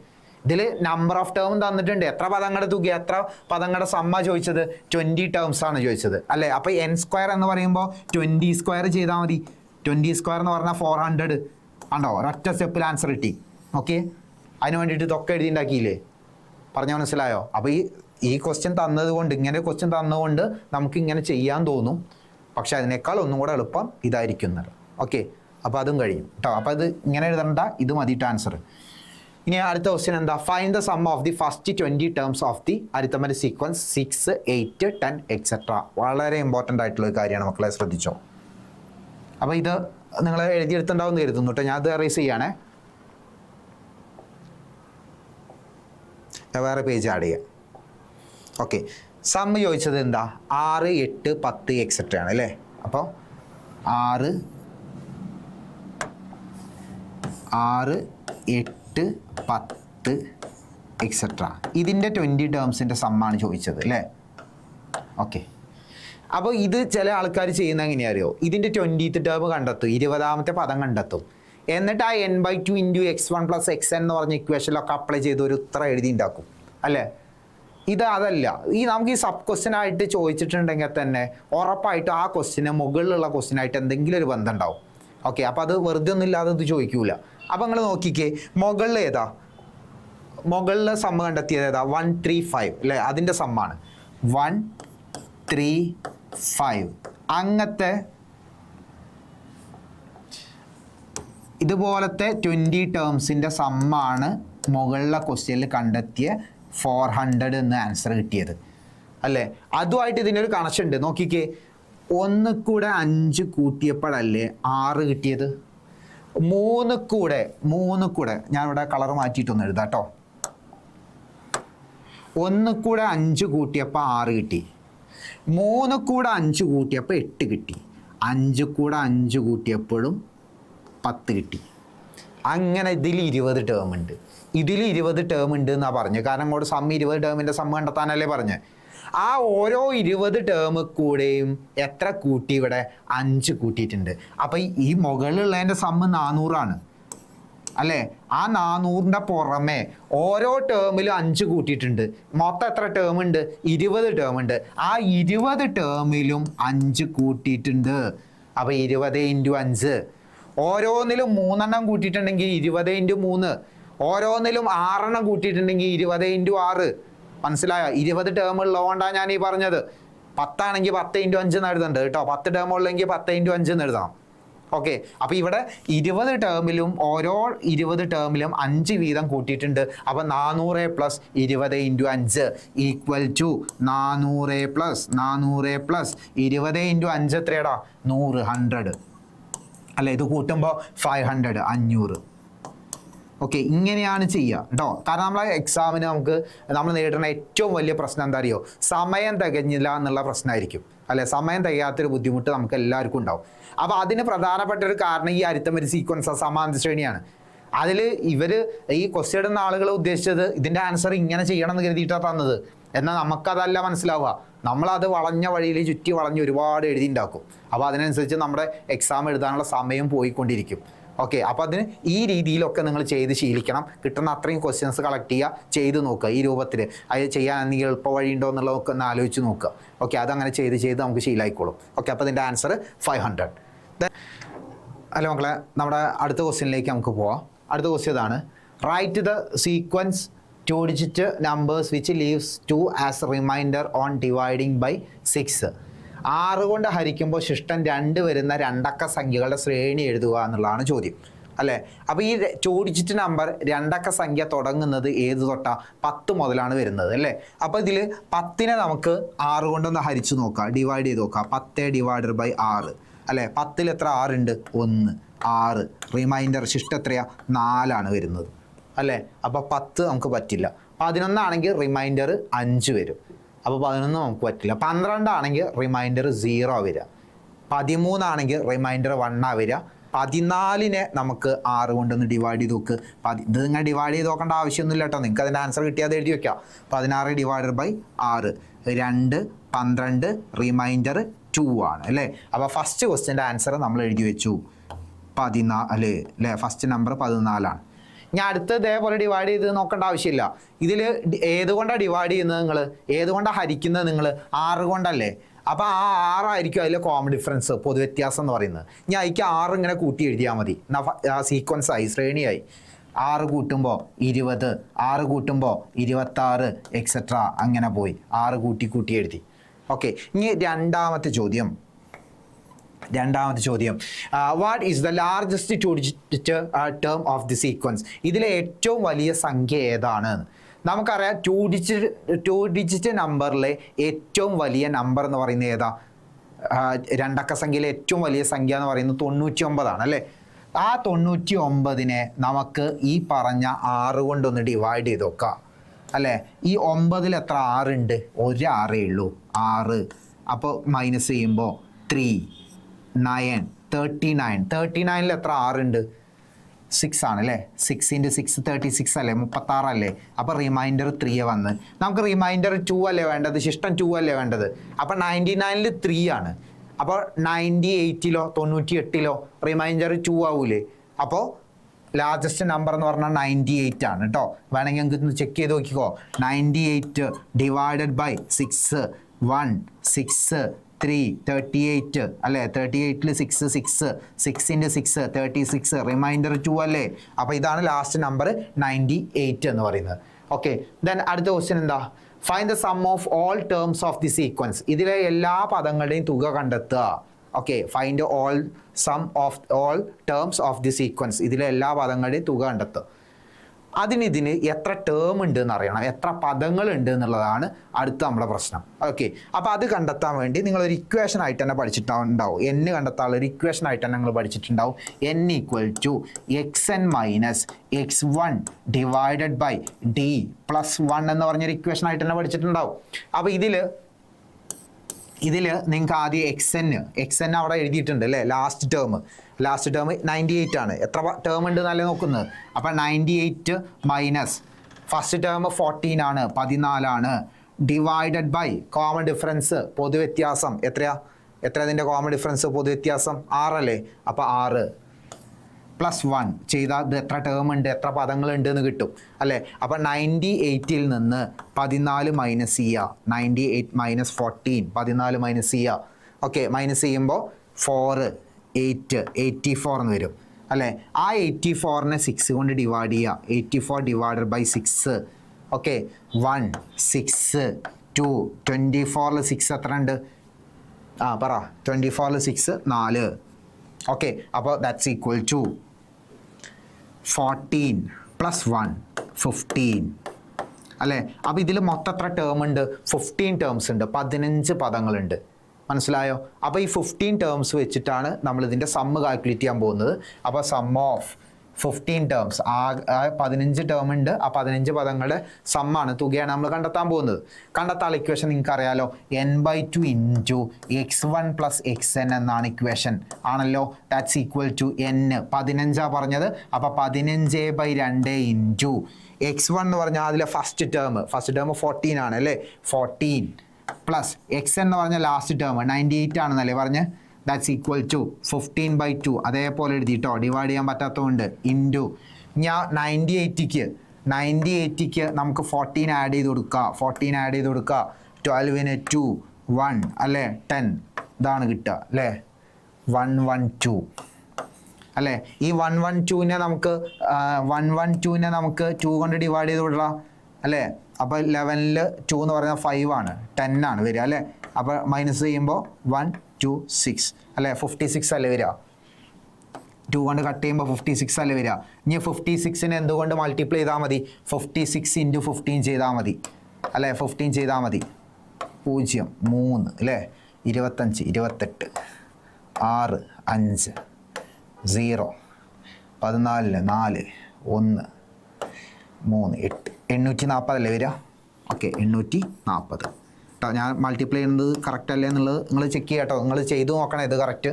ഇതിൽ നമ്പർ ഓഫ് ടേം തന്നിട്ടുണ്ട്. എത്ര പദങ്ങളുടെ തുക, എത്ര പദങ്ങളുടെ സമ്മ ചോദിച്ചത്? 20 ടേംസ് ആണ് ചോദിച്ചത് അല്ലേ. അപ്പോൾ n² എന്ന് പറയുമ്പോൾ 20² ചെയ്താൽ മതി. 20² എന്ന് പറഞ്ഞാൽ 400 ആണോ. ഒരൊറ്റ സ്റ്റെപ്പിൽ ആൻസർ കിട്ടി. ഓക്കെ, അതിന് വേണ്ടിയിട്ട് ഇതൊക്കെ എഴുതി ഉണ്ടാക്കിയില്ലേ? പറഞ്ഞാൽ മനസ്സിലായോ? അപ്പോൾ ഈ ക്വസ്റ്റ്യൻ തന്നതുകൊണ്ട്, ഇങ്ങനെ ക്വസ്റ്റ്യൻ തന്നതുകൊണ്ട് നമുക്ക് ഇങ്ങനെ ചെയ്യാൻ തോന്നും. പക്ഷെ അതിനേക്കാൾ ഒന്നും കൂടെ എളുപ്പം ഇതായിരിക്കുന്നത്. ഓക്കെ, അപ്പോൾ അതും കഴിയും കേട്ടോ. അപ്പോൾ അത് ഇങ്ങനെ എഴുതണ്ട, ഇത് മതിയിട്ട് ആൻസർ. ഇനി അടുത്ത ക്വസ്റ്റ്യൻ എന്താ? Find the sum of the first 20 terms of the arithmetic sequence 6, 8, 10 etcetera. വളരെ ഇമ്പോർട്ടൻ്റ് ആയിട്ടുള്ള ഒരു കാര്യമാണ് മക്കളെ, ശ്രദ്ധിച്ചോ. അപ്പോൾ ഇത് നിങ്ങൾ എഴുതിയെടുത്തുണ്ടാവും എന്ന് കരുതുന്നു കേട്ടോ. ഞാൻ അത് അറേസ് ചെയ്യണേ, വേറെ പേജ് ആഡ് ചെയ്യാം. ഓക്കെ, സമ്മ് ചോദിച്ചത് എന്താ? 6, 8, 10 എക്സെട്ര ആണ് അല്ലേ. അപ്പോൾ 6, 8, 10 എക്സെട്ര. ഇതിൻ്റെ 20 ടേംസിൻ്റെ സമ്മാണ് ചോദിച്ചത് അല്ലേ. ഓക്കെ, അപ്പോൾ ഇത് ചില ആൾക്കാർ ചെയ്യുന്ന എങ്ങനെയാ അറിയോ? ഇതിൻ്റെ 20th ടേം കണ്ടെത്തും, 20ാമത്തെ പദം കണ്ടെത്തും. എന്നിട്ട് ആ n/2 × x1 + xn എന്ന് പറഞ്ഞ ഇക്വേഷനിലൊക്കെ അപ്ലൈ ചെയ്ത് ഒരു ഉത്തരം എഴുതി ഉണ്ടാക്കും അല്ലേ. ഇത് അതല്ല. നമുക്ക് ഈ സബ് ക്വസ്റ്റ്യൻ ആയിട്ട് ചോദിച്ചിട്ടുണ്ടെങ്കിൽ തന്നെ ഉറപ്പായിട്ടും ആ ക്വസ്റ്റ്യന് മുകളിലുള്ള ക്വസ്റ്റ്യനായിട്ട് എന്തെങ്കിലും ഒരു ബന്ധം ഉണ്ടാവും. ഓക്കെ, അപ്പോൾ അത് വെറുതെ ഒന്നും ഇല്ലാതെ ഇത് ചോദിക്കൂല. അപ്പോൾ നിങ്ങൾ നോക്കിക്കേ, മുകളിൽ ഏതാ? മുകളിലെ സമ്മ് കണ്ടെത്തിയത് ഏതാ? 135 അല്ലേ. അതിൻ്റെ സമ്മാണ് 135. അങ്ങനത്തെ ഇതുപോലത്തെ 20 ടേംസിൻ്റെ സമ്മാണ് മുകളിലെ ക്വസ്റ്റ്യനിൽ കണ്ടെത്തിയ 400 എന്ന് ആൻസർ കിട്ടിയത് അല്ലേ. അതുമായിട്ട് ഇതിനൊരു കണക്ഷൻ ഉണ്ട്. നോക്കിക്കേ, 1 കൂടെ 5 കൂട്ടിയപ്പോഴല്ലേ 6 കിട്ടിയത്. 3 കൂടെ ഞാനിവിടെ കളർ മാറ്റിയിട്ടൊന്ന് എഴുതാം കേട്ടോ. 1 കൂടെ 5 കൂട്ടിയപ്പോൾ 6 കിട്ടി. 3 കൂടെ 5 കൂട്ടിയപ്പോൾ 8 കിട്ടി. 5 കൂടെ 5 കൂട്ടിയപ്പോഴും 10 കിട്ടി. അങ്ങനെ ഇതിൽ 20 ടേം ഉണ്ട്. ഇതിൽ 20 ടേം ഉണ്ട് എന്നാണ് പറഞ്ഞത്. കാരണം ഇങ്ങോട്ട് സമ്മ് 20 ടേമിൻ്റെ സമ്മ് കണ്ടെത്താനല്ലേ പറഞ്ഞത്. ആ ഓരോ 20 ടേം കൂടെയും എത്ര കൂട്ടി? ഇവിടെ 5 കൂട്ടിയിട്ടുണ്ട്. അപ്പം ഈ മുകളിലുള്ളതിൻ്റെ സമ്മ് 400 അല്ലേ. ആ 400ൻ്റെ പുറമെ ഓരോ ടേമിലും 5 കൂട്ടിയിട്ടുണ്ട്. മൊത്തം എത്ര ടേം ഉണ്ട്? 20 ടേം ഉണ്ട്. ആ 20 ടേമിലും 5 കൂട്ടിയിട്ടുണ്ട്. അപ്പോൾ 20 × 5. ഓരോന്നിലും 3 കൂട്ടിയിട്ടുണ്ടെങ്കിൽ 20 × 3. ഓരോന്നിലും 6 കൂട്ടിയിട്ടുണ്ടെങ്കിൽ 20 × 6. മനസ്സിലായോ? 20 ടേം ഉള്ളതുകൊണ്ടാണ് ഞാൻ ഈ പറഞ്ഞത്. 10 ആണെങ്കിൽ 10 × 5 എന്ന് എഴുതുന്നുണ്ട് കേട്ടോ. 10 ടേം ഉള്ളെങ്കിൽ 10 × 5 എന്ന് എഴുതാം. ഓക്കെ, അപ്പോൾ ഇവിടെ 20 ടേമിലും ഓരോ 20 ടേമിലും 5 വീതം കൂട്ടിയിട്ടുണ്ട്. അപ്പോൾ 400 + 20 × 5 = 400 + 20 × 5 എത്രയാടാ? 100 അല്ലേ. ഇത് കൂട്ടുമ്പോൾ 500 500. ഓക്കെ, ഇങ്ങനെയാണ് ചെയ്യുക കേട്ടോ. കാരണം നമ്മളെ എക്സാമിന് നമ്മൾ നേരിടുന്ന ഏറ്റവും വലിയ പ്രശ്നം എന്താ അറിയോ? സമയം തികഞ്ഞില്ല എന്നുള്ള പ്രശ്നമായിരിക്കും അല്ലേ. സമയം തികയാത്തൊരു ബുദ്ധിമുട്ട് നമുക്ക് എല്ലാവർക്കും ഉണ്ടാവും. അപ്പോൾ അതിന് പ്രധാനപ്പെട്ട ഒരു കാരണം ഈ അരിത്തമെറ്റിക് സീക്വൻസ് സമാന്തര ശ്രേണിയാണ്. അതിൽ ഈ ക്വസ്റ്റ്യൻ ഇടുന്ന ആളുകൾ ഉദ്ദേശിച്ചത് ഇതിൻ്റെ ആൻസർ ഇങ്ങനെ ചെയ്യണം എന്ന് കരുതിയിട്ടാണ് തന്നത്. എന്നാൽ നമുക്കതല്ല മനസ്സിലാവുക. നമ്മളത് വളഞ്ഞ വഴിയിൽ ചുറ്റി വളഞ്ഞ് ഒരുപാട് എഴുതി ഉണ്ടാക്കും. അപ്പോൾ അതിനനുസരിച്ച് നമ്മുടെ എക്സാം എഴുതാനുള്ള സമയം പോയിക്കൊണ്ടിരിക്കും. ഓക്കെ, അപ്പോൾ അതിന് ഈ രീതിയിലൊക്കെ നിങ്ങൾ ചെയ്ത് ശീലിക്കണം. കിട്ടുന്ന അത്രയും ക്വസ്റ്റ്യൻസ് കളക്ട് ചെയ്യുക, ചെയ്ത് നോക്കുക. ഈ രൂപത്തിൽ അത് ചെയ്യാൻ എന്തെങ്കിലും എളുപ്പ വഴി ഉണ്ടോ എന്നുള്ളതൊക്കെ ഒന്ന് ആലോചിച്ച് നോക്കുക. ഓക്കെ, അതങ്ങനെ ചെയ്ത് നമുക്ക് ശീലമായിക്കോളും. ഓക്കെ, അപ്പോൾ ഇതിൻ്റെ ആൻസർ 500. അല്ല മക്കളെ, നമ്മുടെ അടുത്ത ക്വസ്റ്റ്യനിലേക്ക് നമുക്ക് പോവാം. അടുത്ത ക്വസ്റ്റ്യൻ ഇതാണ്: write the sequence 2 digit numbers which leaves 2 as remainder on dividing by 6. 6 കൊണ്ട് ഹരിക്കുമ്പോൾ ശിഷ്ടം 2 വരുന്ന 2 അക്ക സംഖ്യകളുടെ ശ്രേണി എഴുതുക എന്നുള്ളതാണ് ചോദ്യം അല്ലേ. അപ്പോൾ ഈ 2 digit നമ്പർ 2 അക്ക സംഖ്യ തുടങ്ങുന്നത് ഏത് തൊട്ടാ? 10 മുതലാണ് വരുന്നത് അല്ലേ. അപ്പോൾ ഇതിൽ 10നെ നമുക്ക് 6 കൊണ്ടൊന്ന് ഹരിച്ചു നോക്കാം, ഡിവൈഡ് ചെയ്ത് നോക്കാം. 10 / 6 അല്ലേ. 10ൽ എത്ര 6 ഉണ്ട്? 1 6. റിമൈൻഡർ ശിഷ്ടം എത്രയാ? 4 വരുന്നത് അല്ലേ. അപ്പോൾ 10 നമുക്ക് പറ്റില്ല. 11 ആണെങ്കിൽ റിമൈൻഡർ 5 വരും. അപ്പോൾ 11 നമുക്ക് പറ്റില്ല. 12 ആണെങ്കിൽ റിമൈൻഡർ 0 വരിക. 13 ആണെങ്കിൽ റിമൈൻഡർ 1 വരിക. 14നെ നമുക്ക് 6 കൊണ്ടൊന്ന് ഡിവൈഡ് ചെയ്ത് നോക്ക്. ഇത് നിങ്ങൾ ഡിവൈഡ് ചെയ്ത് നോക്കേണ്ട ആവശ്യമൊന്നുമില്ല കേട്ടോ. നിങ്ങൾക്ക് അതിൻ്റെ ആൻസർ കിട്ടിയാൽ എഴുതി വയ്ക്കാം. 16 / 6 2 12 റിമൈൻഡർ 2 ആണ് അല്ലേ. അപ്പോൾ ഫസ്റ്റ് ക്വസ്റ്റ്യൻ്റെ ആൻസർ നമ്മൾ എഴുതി വെച്ചു 14 അല്ലേ. ഫസ്റ്റ് നമ്പർ 14 ആണ്. ഞാൻ അടുത്ത് ഇതേപോലെ ഡിവൈഡ് ചെയ്ത് നോക്കേണ്ട ആവശ്യമില്ല. ഇതിൽ ഏതുകൊണ്ടാണ് ഡിവൈഡ് ചെയ്യുന്നത് നിങ്ങൾ, ഏതുകൊണ്ടാണ് ഹരിക്കുന്നത് നിങ്ങൾ, 6 കൊണ്ടല്ലേ. അപ്പോൾ ആ 6 ആയിരിക്കും അതിലെ കോമൺ ഡിഫറൻസ്, പൊതുവ്യത്യാസം എന്ന് പറയുന്നത്. ഞാൻ അതിക്ക് 6 ഇങ്ങനെ കൂട്ടി എഴുതിയാൽ മതി. ആ സീക്വൻസായി, ശ്രേണിയായി. 6 കൂട്ടുമ്പോൾ 20, 6 കൂട്ടുമ്പോൾ 26 എക്സെട്ര അങ്ങനെ പോയി 6 കൂട്ടി എഴുതി. ഓക്കെ, ഇനി രണ്ടാമത്തെ ചോദ്യം. What is the largest two digit term of the sequence? ഇതിലെ ഏറ്റവും വലിയ സംഖ്യ ഏതാണ്? നമുക്കറിയാം ടു ഡിജിറ്റ് നമ്പറിലെ ഏറ്റവും വലിയ നമ്പർ എന്ന് പറയുന്നത് ഏതാ? രണ്ടക്ക സംഖ്യയിലെ ഏറ്റവും വലിയ സംഖ്യ എന്ന് പറയുന്നത് 99 ആണ് അല്ലേ. ആ 99നെ നമുക്ക് ഈ പറഞ്ഞ 6 കൊണ്ടൊന്ന് ഡിവൈഡ് ചെയ്ത് നോക്കാം അല്ലേ. ഈ 9ൽ എത്ര 6 ഉണ്ട്? ഒരു 6 ഉള്ളൂ, 6. അപ്പോൾ മൈനസ് ചെയ്യുമ്പോൾ 3 9 39ൽ എത്ര 6 ഉണ്ട്? 6 ആണ് അല്ലേ. 6 × 6 36 അല്ലേ, 36 അല്ലേ. അപ്പോൾ റിമൈൻഡർ 3 വന്ന് നമുക്ക് റിമൈൻഡർ 2 അല്ലേ വേണ്ടത്, ശിഷ്ടം 2 അല്ലേ വേണ്ടത്. അപ്പോൾ 99ൽ 3 ആണ്. അപ്പോൾ 98ലോ 98ലോ റിമൈൻഡർ 2 ആവൂലേ. അപ്പോൾ ലാർജസ്റ്റ് നമ്പർ എന്ന് പറഞ്ഞാൽ 98 ആണ് കേട്ടോ. വേണമെങ്കിൽ നിങ്ങൾക്ക് ചെക്ക് ചെയ്ത് നോക്കിക്കോ. 98 ഡിവൈഡഡ് ബൈ 6 1 6 3 38 അല്ലേ. 38ൽ 6 6 × 6 36 റിമൈൻഡർ 2 അല്ലേ. അപ്പോൾ ഇതാണ് ലാസ്റ്റ് നമ്പർ 98 എന്ന് പറയുന്നത്. ഓക്കെ, ദെൻ അടുത്ത ക്വസ്റ്റ്യൻ എന്താ? Find the sum of all terms of the sequence. ഇതിലെ എല്ലാ പദങ്ങളുടെയും തുക കണ്ടെത്തുക. Okay, find sum of all terms of the sequence. ഇതിലെ എല്ലാ പദങ്ങളുടെയും തുക കണ്ടെത്തുക. ഇതിന് എത്ര ടേം ഉണ്ട് എന്നറിയണം, എത്ര പദങ്ങളുണ്ട് എന്നുള്ളതാണ് അടുത്ത നമ്മുടെ പ്രശ്നം. ഓക്കെ, അപ്പോൾ അത് കണ്ടെത്താൻ വേണ്ടി നിങ്ങളൊരു ഇക്വേഷൻ ആയിട്ട് തന്നെ പഠിച്ചിട്ടുണ്ടാവും. n കണ്ടെത്താനുള്ള ഒരു ഇക്വേഷൻ ആയിട്ട് തന്നെ നിങ്ങൾ പഠിച്ചിട്ടുണ്ടാവും. n = xn - x1 divided by d + 1 എന്ന് പറഞ്ഞൊരു ഇക്വേഷൻ ആയിട്ട് തന്നെ പഠിച്ചിട്ടുണ്ടാവും. അപ്പോൾ ഇതിൽ നിങ്ങൾക്ക് ആദ്യം എക്സ് അവിടെ എഴുതിയിട്ടുണ്ട് അല്ലേ. ലാസ്റ്റ് ടേം 98 ആണ്. എത്ര ടേം ഉണ്ട് എന്നല്ലേ നോക്കുന്നത്. അപ്പം 98 മൈനസ് ഫസ്റ്റ് ടേം 14 ആണ്, 14 ആണ്, ഡിവൈഡഡ് ബൈ കോമൺ ഡിഫറൻസ് പൊതുവ്യത്യാസം എത്ര ഇതിൻ്റെ കോമൺ ഡിഫറൻസ് പൊതുവ്യത്യാസം 6 അല്ലേ. അപ്പോൾ 6 + 1 ചെയ്താൽ ഇത് എത്ര ടേം ഉണ്ട്, എത്ര പദങ്ങളുണ്ട് എന്ന് കിട്ടും അല്ലേ. അപ്പം 98ൽ നിന്ന് 14 മൈനസ് ചെയ്യുക. 98 - 14 14 മൈനസ് ചെയ്യുക. ഓക്കെ, മൈനസ് ചെയ്യുമ്പോൾ 4 8 84 എന്ന് വരും അല്ലേ. ആ 84നെ 6 കൊണ്ട് ഡിവൈഡ് ചെയ്യുക. 84 ഡിവൈഡഡ് ബൈ 6. ഓക്കെ, 1 6 2 24ൽ 6 എത്ര ഉണ്ട്? പറ. 24ൽ 6 4. ഓക്കെ, അപ്പോൾ ദാറ്റ്സ് ഈക്വൽ ടു 14 + 1 15 അല്ലേ. അപ്പോൾ ഇതിൽ മൊത്തം എത്ര ടേം ഉണ്ട്? 15 ടേംസ് ഉണ്ട്, 15 പദങ്ങളുണ്ട്. മനസ്സിലായോ? അപ്പോൾ ഈ 15 ടേംസ് വെച്ചിട്ടാണ് നമ്മൾ ഇതിൻ്റെ സമ്മ് കാൽക്കുലേറ്റ് ചെയ്യാൻ പോകുന്നത്. അപ്പോൾ സം ഓഫ് 15 ടേംസ്, ആ 15 ടേം ഉണ്ട്, ആ 15 പദങ്ങളുടെ സമ്മാണ്, തുകയാണ് നമ്മൾ കണ്ടെത്താൻ പോകുന്നത്. കണ്ടെത്താനുള്ള ഇക്വേഷൻ നിങ്ങൾക്ക് അറിയാലോ. n/2 × x1 + xn എന്നാണ് ഇക്വേഷൻ ആണല്ലോ. ദാറ്റ്സ് ഈക്വൽ ടു n 15 പറഞ്ഞത്. അപ്പോൾ 15/2 × x1 എന്ന് പറഞ്ഞാൽ അതിലെ ഫസ്റ്റ് ടേം 14 ആണ് അല്ലേ. 14 പ്ലസ് xn എന്ന് പറഞ്ഞാൽ ലാസ്റ്റ് ടേം 98 ആണെന്നല്ലേ പറഞ്ഞ്. ദാറ്റ്സ് ഈക്വൽ ടു 15/2 അതേപോലെ എഴുതിയിട്ടോ, ഡിവൈഡ് ചെയ്യാൻ പറ്റാത്തതുകൊണ്ട് ഇൻറ്റു. ഞാൻ 98ക്ക് നമുക്ക് 14 ആഡ് ചെയ്ത് കൊടുക്കുക. 12ന് 2 1 അല്ലേ, 10 ഇതാണ് കിട്ടുക അല്ലേ. 112 അല്ലേ. ഈ 112നെ നമുക്ക് 2 കൊണ്ട് ഡിവൈഡ് ചെയ്ത് വിടാം അല്ലേ. അപ്പോൾ 11ൽ 2 എന്ന് പറഞ്ഞാൽ 5 ആണ്, 10 ആണ് വരിക അല്ലേ. അപ്പോൾ മൈനസ് ചെയ്യുമ്പോൾ 1 2 6 അല്ലേ. 56 അല്ലേ വരിക. 2 കൊണ്ട് കട്ട് ചെയ്യുമ്പോൾ 56 അല്ലേ വരിക. ഇനി 56നെ എന്തുകൊണ്ട് മൾട്ടിപ്ലൈ ചെയ്താൽ മതി? 56 × 15 ചെയ്താൽ മതി അല്ലേ. 15 ചെയ്താൽ മതി. 0 3 അല്ലേ. 25 28 6 5 0 14 4 1 3 8 840 അല്ലേ വരിക. ഓക്കെ, 840. ഞാൻ മൾട്ടിപ്ലൈ ചെയ്യുന്നത് കറക്റ്റ് അല്ലേ എന്നുള്ളത് നിങ്ങൾ ചെക്ക് ചെയ്യുക കേട്ടോ. നിങ്ങൾ ചെയ്തു നോക്കണം ഇത് കറക്റ്റ്.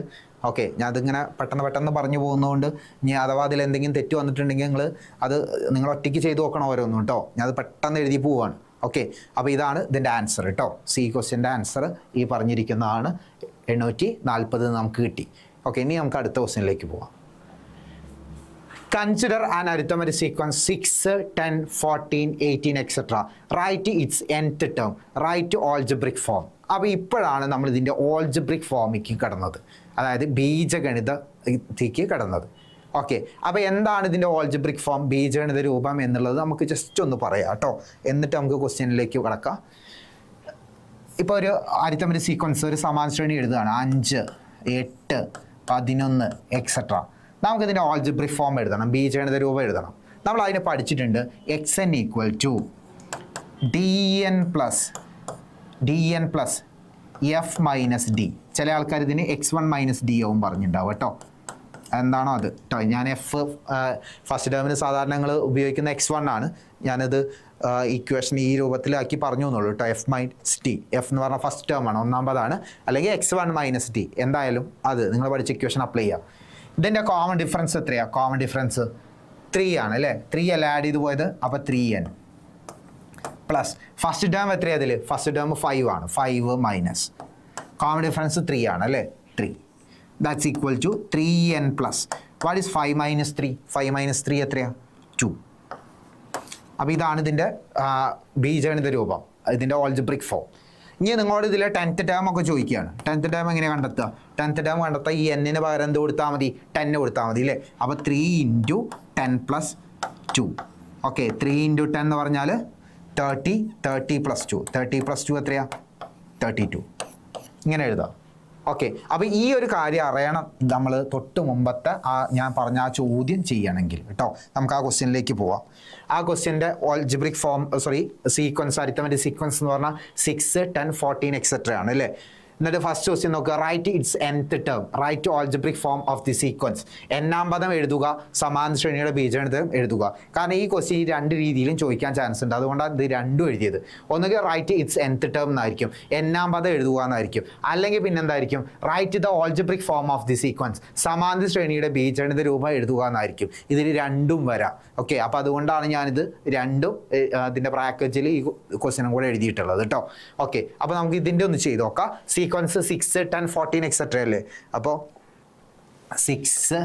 ഓക്കെ, ഞാൻ അതിങ്ങനെ പെട്ടെന്ന് പറഞ്ഞു പോകുന്നതുകൊണ്ട് ഇനി അഥവാ അതിൽ എന്തെങ്കിലും തെറ്റ് വന്നിട്ടുണ്ടെങ്കിൽ നിങ്ങൾ ഒറ്റയ്ക്ക് ചെയ്ത് നോക്കണം ഓരോന്നും കേട്ടോ. ഞാൻ അത് പെട്ടെന്ന് എഴുതി പോവാണ്. ഓക്കെ, അപ്പോൾ ഇതാണ് ഇതിൻ്റെ ആൻസർ കേട്ടോ. സി ക്വസ്റ്റ്യൻ്റെ ആൻസർ ഈ പറഞ്ഞിരിക്കുന്നതാണ്. 840 നമുക്ക് കിട്ടി. ഓക്കെ, ഇനി നമുക്ക് അടുത്ത ക്വസ്റ്റ്യനിലേക്ക് പോവാം. Consider an arithmetic sequence 6, 10, 14, 18 etcetera. Write its nth term. Write algebraic form. അപ്പോൾ ഇപ്പോഴാണ് നമ്മൾ ഇതിൻ്റെ ഓൾജിബ്രിക് ഫോമിലേക്ക് കടന്നത്, അതായത് ബീജഗണിതത്തിലേക്ക് കടന്നത്. ഓക്കെ, അപ്പോൾ എന്താണ് ഇതിൻ്റെ ഓൾജിബ്രിക് ഫോം, ബീജഗണിത രൂപം എന്നുള്ളത് നമുക്ക് ജസ്റ്റ് ഒന്ന് പറയാം കേട്ടോ. എന്നിട്ട് നമുക്ക് ക്വസ്റ്റ്യനിലേക്ക് കടക്കാം. ഇപ്പോൾ ഒരു അരിത്തമെറ്റിക് സീക്വൻസ്, ഒരു സമാന ശ്രേണി എഴുതുകയാണ്. 5, 8, 11 എക്സെട്ര. നമുക്കിതിൻ്റെ ഓൾജിബ്രിക് ഫോം എഴുതണം, ബീജഗണിത രൂപം എഴുതണം. നമ്മൾ അതിനെ പഠിച്ചിട്ടുണ്ട്. xn equal to dn plus f minus d. ചില ആൾക്കാർ ഇതിന് x1 മൈനസ് ഡി ആവും പറഞ്ഞിട്ടുണ്ടാവും കേട്ടോ. എന്താണോ അത് കേട്ടോ. ഞാൻ എഫ് ഫസ്റ്റ് ടേമിന് സാധാരണ ഞങ്ങൾ ഉപയോഗിക്കുന്ന x1 ആണ്. ഞാനത് ഇക്വേഷൻ ഈ രൂപത്തിലാക്കി പറഞ്ഞു എന്നുള്ളൂ കേട്ടോ. എഫ് മൈനസ് ടി, എഫ് എന്ന് പറഞ്ഞാൽ ഫസ്റ്റ് ടേം ആണ്, ഒന്നാം പദമാണ്. അല്ലെങ്കിൽ x1 മൈനസ് ടി, എന്തായാലും അത് നിങ്ങൾ പഠിച്ച ഇക്വേഷൻ അപ്ലൈ ചെയ്യാം. ഇതിൻ്റെ കോമൺ ഡിഫറൻസ് എത്രയാണ്? കോമൺ ഡിഫറൻസ് 3 ആണ് അല്ലേ. 3 അല്ല ആഡ് ചെയ്ത് പോയത്, അപ്പോൾ 3n പ്ലസ് ഫസ്റ്റ് ടേം എത്രയാണ് അതിൽ? ഫസ്റ്റ് ടേം 5 ആണ്. 5 മൈനസ് കോമൺ ഡിഫറൻസ് 3 ആണ് അല്ലേ. 3 that's equal to 3n plus what is 5 minus 3? 5 minus 3 എത്രയാണ്? 2. അപ്പോൾ ഇതാണ് ഇതിൻ്റെ ബീജഗണിത രൂപം, ഇതിൻ്റെ ഓൾജിബ്രിക് ഫോം. ഇനി നിങ്ങളോട് ഇതിലെ 10th ടേം ഒക്കെ ചോദിക്കുകയാണ്. 10th ടേം എങ്ങനെ കണ്ടെത്തുക? 10th ടേം കണ്ടെത്താൻ ഈ എന്നിന് പകരം എന്ത് കൊടുത്താൽ മതി? 10 കൊടുത്താൽ മതി അല്ലേ. അപ്പോൾ 3 × 10 പ്ലസ് 2. ഓക്കെ, 3 × 10 എന്ന് പറഞ്ഞാൽ 30, 30 പ്ലസ് 2. 30 പ്ലസ് 2 എത്രയാണ്? 32. ഇങ്ങനെ എഴുതാം. ഓക്കെ, അപ്പോൾ ഈ ഒരു കാര്യം അറിയണം നമ്മൾ തൊട്ട് മുമ്പത്തെ ഞാൻ പറഞ്ഞ ആ ചോദ്യം ചെയ്യണമെങ്കിൽ കേട്ടോ. നമുക്ക് ആ ക്വസ്റ്റ്യനിലേക്ക് പോവാം. ആ ക്വസ്റ്റ്യൻ്റെ algebraic form, sequence, arithmetic sequence എന്ന് പറഞ്ഞാൽ 6, 10, 14 എക്സെട്ര ആണ് അല്ലേ. എന്നിട്ട് ഫസ്റ്റ് ക്വസ്റ്റ്യൻ നോക്കുക. Write its nth term. Write algebraic form of the sequence. n-ാം പദം എഴുതുക, സമാന ശ്രേണിയുടെ ബീജഗണിതം എഴുതുക. കാരണം ഈ ക്വസ്റ്റ്യൻ ഈ 2 രീതിയിലും ചോദിക്കാൻ ചാൻസ് ഉണ്ട്. അതുകൊണ്ടാണ് ഇത് രണ്ടും എഴുതിയത്. ഒന്നുകിൽ റൈറ്റ് ഇറ്റ്സ് nth ടേം എന്നായിരിക്കും, n-ാം പദം എഴുതുക എന്നായിരിക്കും. അല്ലെങ്കിൽ പിന്നെ എന്തായിരിക്കും? Right the algebraic form of the sequence. സമാന ശ്രേണിയുടെ ബീജഗണിത രൂപം എഴുതുക എന്നായിരിക്കും. ഇതിൽ രണ്ടും വരാം. ഓക്കെ, അപ്പോൾ അതുകൊണ്ടാണ് ഞാനിത് രണ്ടും ഇതിൻ്റെ ബ്രാക്കറ്റിൽ ഈ ക്വസ്റ്റ്യനും കൂടെ എഴുതിയിട്ടുള്ളത് കേട്ടോ. ഓക്കെ, അപ്പോൾ നമുക്ക് ഇതിൻ്റെ ഒന്ന് ചെയ്ത് നോക്കാം. സീക്വൻസ് 6, 10, 14 എക്സെട്ര അല്ലേ. അപ്പോൾ 6,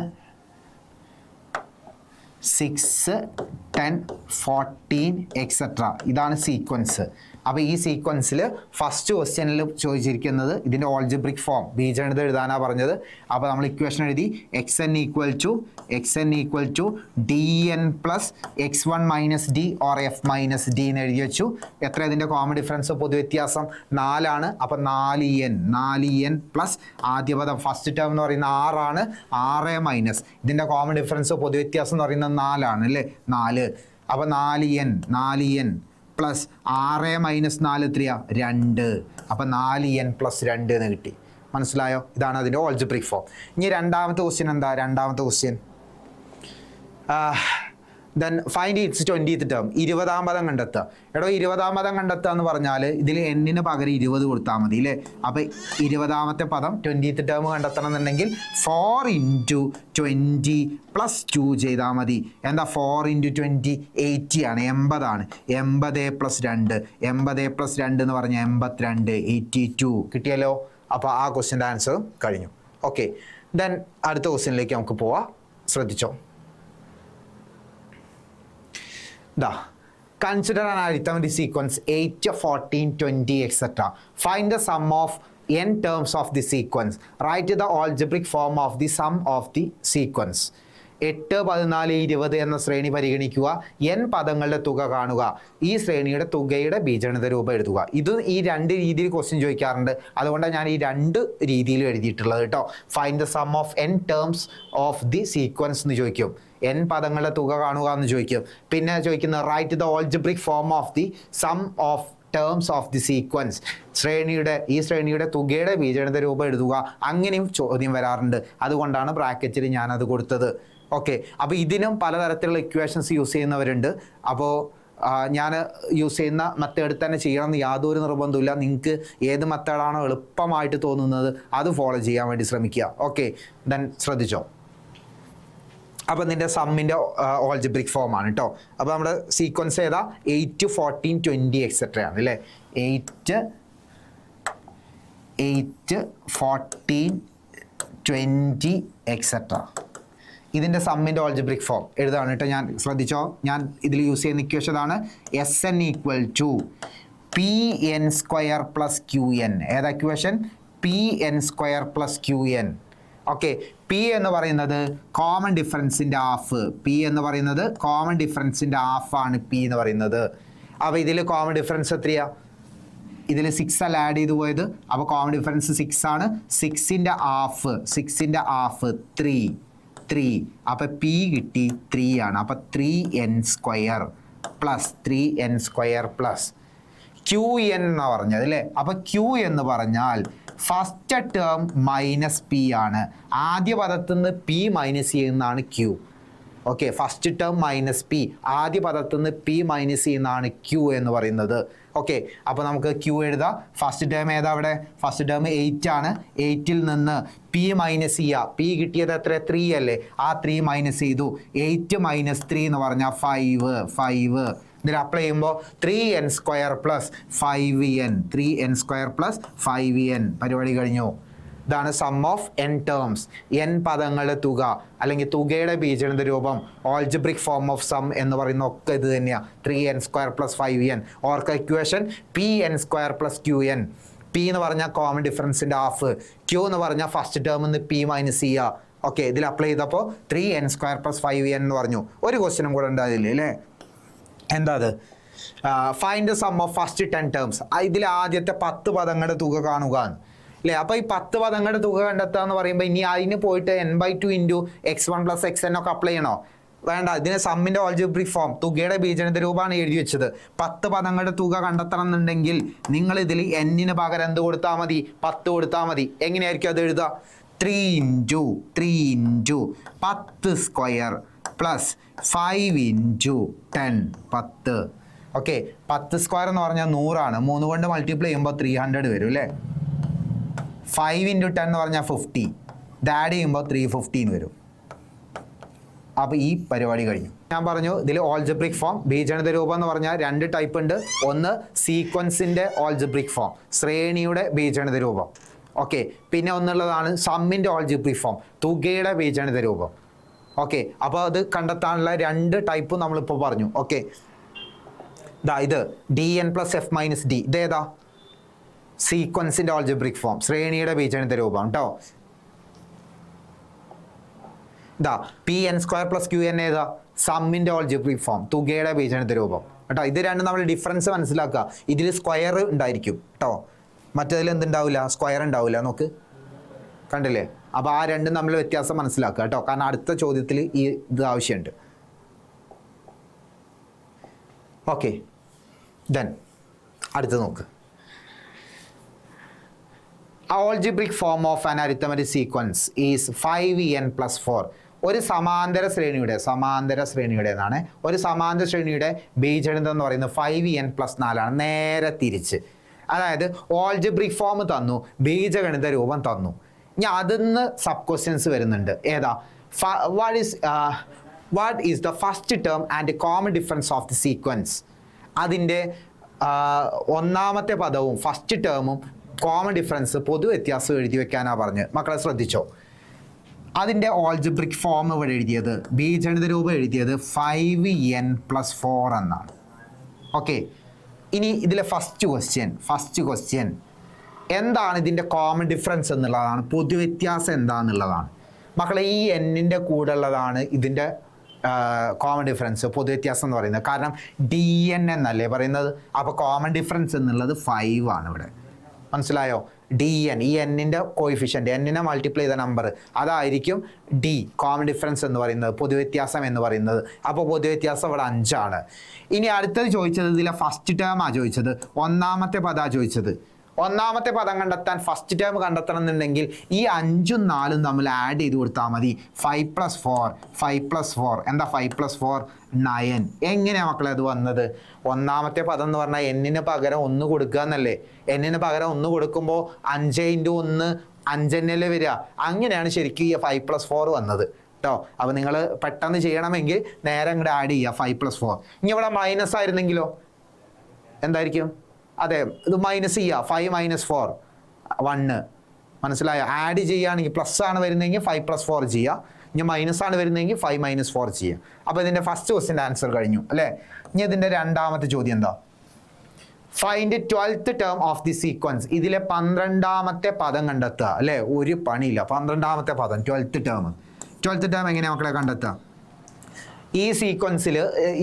10, 14 എക്സെട്ര ഇതാണ് സീക്വൻസ്. അപ്പോൾ ഈ സീക്വൻസിൽ ഫസ്റ്റ് ക്വസ്റ്റ്യനിൽ ചോദിച്ചിരിക്കുന്നത് ഇതിൻ്റെ ഓൾജിബ്രിക് ഫോം, ബീജഗണിതം എഴുതാനാണ് പറഞ്ഞത്. അപ്പോൾ നമ്മൾ ഇക്വേഷൻ എഴുതി. xn equal to dn plus x1 minus d or f minus d എന്ന് എഴുതി വെച്ചു. എത്ര ഇതിൻ്റെ കോമൺ ഡിഫറൻസ്, പൊതുവ്യത്യാസം 4 ആണ്. അപ്പോൾ 4n പ്ലസ് ആദ്യ പദം ഫസ്റ്റ് ടേം എന്ന് പറയുന്ന 6 ആണ്. 6 മൈനസ് ഇതിൻ്റെ കോമൺ ഡിഫറൻസ് പൊതുവ്യത്യാസം എന്ന് പറയുന്നത് 4 ആണ് അല്ലേ. 4. അപ്പോൾ 4n പ്ലസ് 6 മൈനസ് 4 എത്രയാ? 2. അപ്പോൾ 4n പ്ലസ് 2 എന്ന് കിട്ടി. മനസ്സിലായോ? ഇതാണ് അതിൻ്റെ ഓൾജിബ്രിക് ഫോം. ഇനി രണ്ടാമത്തെ ക്വസ്റ്റ്യൻ എന്താ? രണ്ടാമത്തെ question then find it's 20th term. 20ാം പദം കണ്ടെത്തുക. എടോ 20ാം പദം കണ്ടെത്തുക എന്ന് പറഞ്ഞാൽ ഇതിൽ n-ന് പകരം 20 കൊടുത്താൽ മതി അല്ലേ. അപ്പോൾ 20ാമത്തെ പദം 20th ടേം കണ്ടെത്തണം എന്നുണ്ടെങ്കിൽ 4 × 20 പ്ലസ് 2 ചെയ്താൽ മതി. എന്താ 4 × 20? 80 ആണ്, 80 ആണ്. 80 പ്ലസ് 2, 80 പ്ലസ് 2 എന്ന് പറഞ്ഞാൽ 82, 82 കിട്ടിയല്ലോ. അപ്പോൾ ആ ക്വസ്റ്റ്യൻ്റെ ആൻസർ കഴിഞ്ഞു. ഓക്കെ, ദെൻ അടുത്ത ക്വസ്റ്റ്യനിലേക്ക് നമുക്ക് പോവാം. ശ്രദ്ധിച്ചോ. Consider an arithmetic sequence 8, 14, 20, etc. Find the sum of n terms of the sequence. Write the algebraic form of the sum of the sequence. 8, 14, 20 എന്ന ശ്രേണി പരിഗണിക്കുക. n പദങ്ങളുടെ തുക കാണുക. ഈ ശ്രേണിയുടെ തുകയുടെ ബീജഗണിത രൂപം എഴുതുക. ഇത് ഈ 2 രീതിയിൽ ക്വസ്റ്റ്യൻ ചോദിക്കാറുണ്ട്. അതുകൊണ്ടാണ് ഞാൻ ഈ 2 രീതിയിലും എഴുതിയിട്ടുള്ളത് കേട്ടോ. Find the sum of n terms of the sequence എന്ന് ചോദിക്കും. n പദങ്ങളുടെ തുക കാണുക എന്ന് ചോദിക്കും. പിന്നെ ചോദിക്കുന്നത് right the algebraic form of the sum of terms of the sequence. ഈ ശ്രേണിയുടെ തുകയുടെ ബീജഗണിത രൂപം എഴുതുക. അങ്ങനെയും ചോദ്യം വരാറുണ്ട്. അതുകൊണ്ടാണ് ബ്രാക്കറ്റിൽ ഞാനത് കൊടുത്തത്. ഓക്കെ, അപ്പോൾ ഇതിനും പലതരത്തിലുള്ള ഇക്വേഷൻസ് യൂസ് ചെയ്യുന്നവരുണ്ട്. അപ്പോൾ ഞാൻ യൂസ് ചെയ്യുന്ന മെത്തേഡ് തന്നെ ചെയ്യണമെന്ന് യാതൊരു നിർബന്ധമില്ല. നിങ്ങൾക്ക് ഏത് മെത്തേഡാണോ എളുപ്പമായിട്ട് തോന്നുന്നത് അത് ഫോളോ ചെയ്യാൻ വേണ്ടി ശ്രമിക്കുക. ഓക്കെ, ദെൻ ശ്രദ്ധിച്ചോ. അപ്പോൾ നിൻ്റെ സമ്മിൻ്റെ ഓൾജിബ്രിക് ഫോമാണ് കേട്ടോ. അപ്പോൾ നമ്മുടെ സീക്വൻസ് ഏതാ? 8, 14, 20 എക്സെട്ര ആണ് അല്ലേ. 8, 14, 20 എക്സെട്ര. ഇതിൻ്റെ സമ്മിൻ്റെ ഓൾജിബ്രിക് ഫോം എഴുതാണ് കേട്ടോ. ഞാൻ ശ്രദ്ധിച്ചോ, ഞാൻ ഇതിൽ യൂസ് ചെയ്യുന്ന ഇക്വേഷൻ ആണ് SN = PN² + QN. ഏതാ equation? PN² + QN. Okay, P എന്ന് പറയുന്നത് കോമൺ ഡിഫറൻസിൻ്റെ ഹാഫ്. പി എന്ന് പറയുന്നത് കോമൺ ഡിഫറൻസിൻ്റെ ഹാഫാണ് പി എന്ന് പറയുന്നത്. അപ്പോൾ ഇതിൽ കോമൺ ഡിഫറൻസ് എത്രയാ? ഇതിൽ 6 അല്ല ആഡ് ചെയ്ത് പോയത്. അപ്പോൾ കോമൺ ഡിഫറൻസ് 6 ആണ്. 6ൻ്റെ ഹാഫ് 3. അപ്പോൾ പി കിട്ടി 3 ആണ്. അപ്പോൾ 3n² + QN എന്ന് പറഞ്ഞത് അല്ലേ. അപ്പോൾ Q എന്ന് പറഞ്ഞാൽ ഫസ്റ്റ് ടേം മൈനസ് പി ആണ്. ആദ്യ പദത്തിൽ നിന്ന് പി മൈനസ് ചെയ്യുന്നതാണ് Q. Okay, first term minus P, ആദ്യ പദത്തിൽ നിന്ന് പി മൈനസ് ചെയ്യുന്നതാണ് Q എന്ന് പറയുന്നത്. ഓക്കെ, അപ്പോൾ നമുക്ക് Q എഴുതാം. ഫസ്റ്റ് ടേം ഏതാ അവിടെ? ഫസ്റ്റ് ടേം 8 ആണ്. 8ൽ നിന്ന് പി മൈനസ് ചെയ്യുക. പി കിട്ടിയത് എത്ര? 3 അല്ലേ. ആ 3 മൈനസ് ചെയ്തു. 8 - 3 എന്ന് പറഞ്ഞാൽ 5. ഇതിൽ അപ്ലൈ ചെയ്യുമ്പോൾ 3n² + 5n. 3n² + 5n. പരിപാടി കഴിഞ്ഞു. ഇതാണ് sum of n terms. n പദങ്ങളുടെ തുക അല്ലെങ്കിൽ തുകയുടെ ബീജഗണിത രൂപം, ഓൾജിബ്രിക് ഫോം ഓഫ് സം എന്ന് പറയുന്ന ഒക്കെ ഇത് തന്നെയാണ്. 3n² + 5n. ഓർക്ക equation PN² + QN. P എന്ന് പറഞ്ഞാൽ കോമൺ ഡിഫറൻസിൻ്റെ ഹാഫ്. Q എന്ന് പറഞ്ഞാൽ ഫസ്റ്റ് ടേമിൽ നിന്ന് പി മൈനസ് ചെയ്യുക. ഓക്കെ, ഇതിൽ അപ്ലൈ ചെയ്തപ്പോൾ 3n² + 5n എന്ന് പറഞ്ഞു. ഒരു ക്വസ്റ്റ്യനും കൂടെ ഉണ്ടായില്ലേ അല്ലേ? എന്താ അത്? Find the sum of first 10 terms. ഇതിൽ ആദ്യത്തെ 10 പദങ്ങളുടെ തുക കാണുക അല്ലേ. അപ്പോൾ ഈ 10 പദങ്ങളുടെ തുക കണ്ടെത്തുക എന്ന് പറയുമ്പോൾ ഇനി അതിന് പോയിട്ട് n/2 × x1 + xn ഒക്കെ അപ്ലൈ ചെയ്യണോ? വേണ്ട. ഇതിന് സമ്മിൻ്റെ ഓൾജിബ്രിക് ഫോം, തുകയുടെ ബീജഗണിത രൂപമാണ് എഴുതി വെച്ചത്. 10 പദങ്ങളുടെ തുക കണ്ടെത്തണം എന്നുണ്ടെങ്കിൽ നിങ്ങൾ ഇതിൽ n-ന് പകരം എന്ത് കൊടുത്താൽ മതി? 10 കൊടുത്താൽ മതി. എങ്ങനെയായിരിക്കും അത് എഴുതുക? 3 × 10² + 5 × 10. 10. ഓക്കെ, 10² എന്ന് പറഞ്ഞാൽ 100 ആണ്. 3 കൊണ്ട് മൾട്ടിപ്ലൈ ചെയ്യുമ്പോൾ 300 വരും അല്ലേ. 5 × 10 എന്ന് പറഞ്ഞാൽ 50. ഇത് ആഡ് ചെയ്യുമ്പോൾ 315 വരും. അപ്പോൾ ഈ പരിപാടി കഴിഞ്ഞു. ഞാൻ പറഞ്ഞു ഇതിൽ ഓൾജിബ്രിക് ഫോം, ബീജഗണിത രൂപം എന്ന് പറഞ്ഞാൽ 2 ടൈപ്പ് ഉണ്ട്. ഒന്ന് സീക്വൻസിൻ്റെ ഓൾജിബ്രിക് ഫോം, ശ്രേണിയുടെ ബീജഗണിത രൂപം. ഓക്കെ, പിന്നെ ഒന്നുള്ളതാണ് സമ്മിൻ്റെ ഓൾജിബ്രിക് ഫോം, തുകയുടെ ബീജഗണിത രൂപം. ഓക്കെ, അപ്പോൾ അത് കണ്ടെത്താനുള്ള 2 ടൈപ്പ് നമ്മളിപ്പോൾ പറഞ്ഞു. ഓക്കെ, ഇത് dn + f - d. ഇതേതാ? സീക്വൻസിൻ്റെ ഓൾജിബ്രിക് ഫോം, ശ്രേണിയുടെ ബീജഗണിത രൂപം കേട്ടോ. PN² + QN ഏതാ? സമ്മിൻ്റെ ഓൾജിബ്രിക് ഫോം, തുകയുടെ ബീജഗണിത രൂപം കേട്ടോ. ഇത് രണ്ടും നമ്മൾ ഡിഫറൻസ് മനസ്സിലാക്കുക. ഇതിൽ സ്ക്വയർ ഉണ്ടായിരിക്കും കേട്ടോ, മറ്റേതിൽ എന്തുണ്ടാവില്ല? സ്ക്വയർ ഉണ്ടാവില്ല. നോക്ക്, കണ്ടില്ലേ? അപ്പോൾ ആ രണ്ടും തമ്മിൽ വ്യത്യാസം മനസ്സിലാക്കുക കേട്ടോ, കാരണം അടുത്ത ചോദ്യത്തിൽ ഈ ഇത് ആവശ്യമുണ്ട്. ഓക്കെ, ദെൻ അടുത്ത് നോക്ക്. Algebraic form of an arithmetic sequence is 5n + 4. ഒരു സമാന്തര ശ്രേണിയുടെ എന്നാണ്. ഒരു സമാന്തര ശ്രേണിയുടെ ബീജഗണിതം എന്ന് പറയുന്നത് 5n + 4 ആണ്. നേരെ തിരിച്ച്, അതായത് ഓൾജിബ്രിക് ഫോം തന്നു, ബീജഗണിത രൂപം തന്നു. ഇനി അതിന്ന് സബ് ക്വസ്റ്റ്യൻസ് വരുന്നുണ്ട്. ഏതാ? What is the first term and common difference of the sequence. അതിൻ്റെ ഒന്നാമത്തെ പദവും ഫസ്റ്റ് ടേമും കോമൺ ഡിഫറൻസ്, പൊതു വ്യത്യാസം എഴുതി വെക്കാനാണ് പറഞ്ഞത്. മക്കളെ ശ്രദ്ധിച്ചോ. അതിൻ്റെ ഓൾജിബ്രിക് ഫോം ഇവിടെ എഴുതിയത്, ബീജഗണിത രൂപം എഴുതിയത് 5n + 4 എന്നാണ്. ഓക്കെ, ഇനി ഇതിലെ ഫസ്റ്റ് ക്വസ്റ്റ്യൻ എന്താണ് ഇതിൻ്റെ കോമൺ ഡിഫറൻസ് എന്നുള്ളതാണ്, പൊതുവ്യത്യാസം എന്താണെന്നുള്ളതാണ്. മക്കളെ, ഈ n-ൻ്റെ കൂടെ ഉള്ളതാണ് ഇതിൻ്റെ കോമൺ ഡിഫറൻസ്, പൊതുവ്യത്യാസം എന്ന് പറയുന്നത്. കാരണം dn എന്നല്ലേ പറയുന്നത്. അപ്പോൾ കോമൺ ഡിഫറൻസ് എന്നുള്ളത് 5 ആണ് ഇവിടെ. മനസ്സിലായോ? dn, ഈ n-ൻ്റെ കോയിഫിഷ്യൻ്റ്, n-നെ മൾട്ടിപ്ലൈ ചെയ്ത നമ്പർ, അതായിരിക്കും d, കോമൺ ഡിഫറൻസ് എന്ന് പറയുന്നത്, പൊതുവ്യത്യാസം എന്ന് പറയുന്നത്. അപ്പോൾ പൊതുവ്യത്യാസം ഇവിടെ 5 ആണ്. ഇനി അടുത്തത് ചോദിച്ചത് ഇതിലെ ഫസ്റ്റ് ടേമാണ് ചോദിച്ചത്, ഒന്നാമത്തെ പദമാണ് ചോദിച്ചത്. ഒന്നാമത്തെ പദം കണ്ടെത്താൻ ഫസ്റ്റ് ടേം കണ്ടെത്തണം എന്നുണ്ടെങ്കിൽ ഈ 5ഉം 4ഉം തമ്മിൽ ആഡ് ചെയ്ത് കൊടുത്താൽ മതി. 5 + 4 എന്താ? 5 + 4 9. എങ്ങനെയാണ് മക്കളെ അത് വന്നത്? ഒന്നാമത്തെ പദം എന്ന് പറഞ്ഞാൽ n-ന് പകരം 1 കൊടുക്കുക എന്നല്ലേ. n-ന് പകരം 1 കൊടുക്കുമ്പോൾ 5 × 1 5 തന്നെയല്ലേ വരിക. അങ്ങനെയാണ് ശരിക്കും ഈ 5 + 4 വന്നത്. കേട്ടോ. അപ്പോൾ നിങ്ങൾ പെട്ടെന്ന് ചെയ്യണമെങ്കിൽ നേരെ ഇങ്ങോട്ട് ആഡ് ചെയ്യുക 5 + 4. ഇനി ഇവിടെ മൈനസ് ആയിരുന്നെങ്കിലോ എന്തായിരിക്കും? അതെ, ഇത് മൈനസ് ചെയ്യുക. 5 - 4 1. മനസ്സിലായോ? ആഡ് ചെയ്യുകയാണെങ്കിൽ പ്ലസ് ആണ് വരുന്നതെങ്കിൽ 5 + 4 ചെയ്യുക. ഇനി മൈനസ് ആണ് വരുന്നതെങ്കിൽ 5 - 4 ചെയ്യുക. അപ്പോൾ ഇതിൻ്റെ ഫസ്റ്റ് ക്വസ്റ്റിൻ്റെ ആൻസർ കഴിഞ്ഞു അല്ലേ? ഇനി ഇതിൻ്റെ രണ്ടാമത്തെ ചോദ്യം എന്താ? Find 12th term of the sequence. ഇതിലെ 12ാമത്തെ പദം കണ്ടെത്തുക അല്ലേ? ഒരു പണിയില്ല. 12ാമത്തെ പദം 12th ടേം എങ്ങനെയാണ് മക്കളെ കണ്ടെത്തുക? ഈ സീക്വൻസിൽ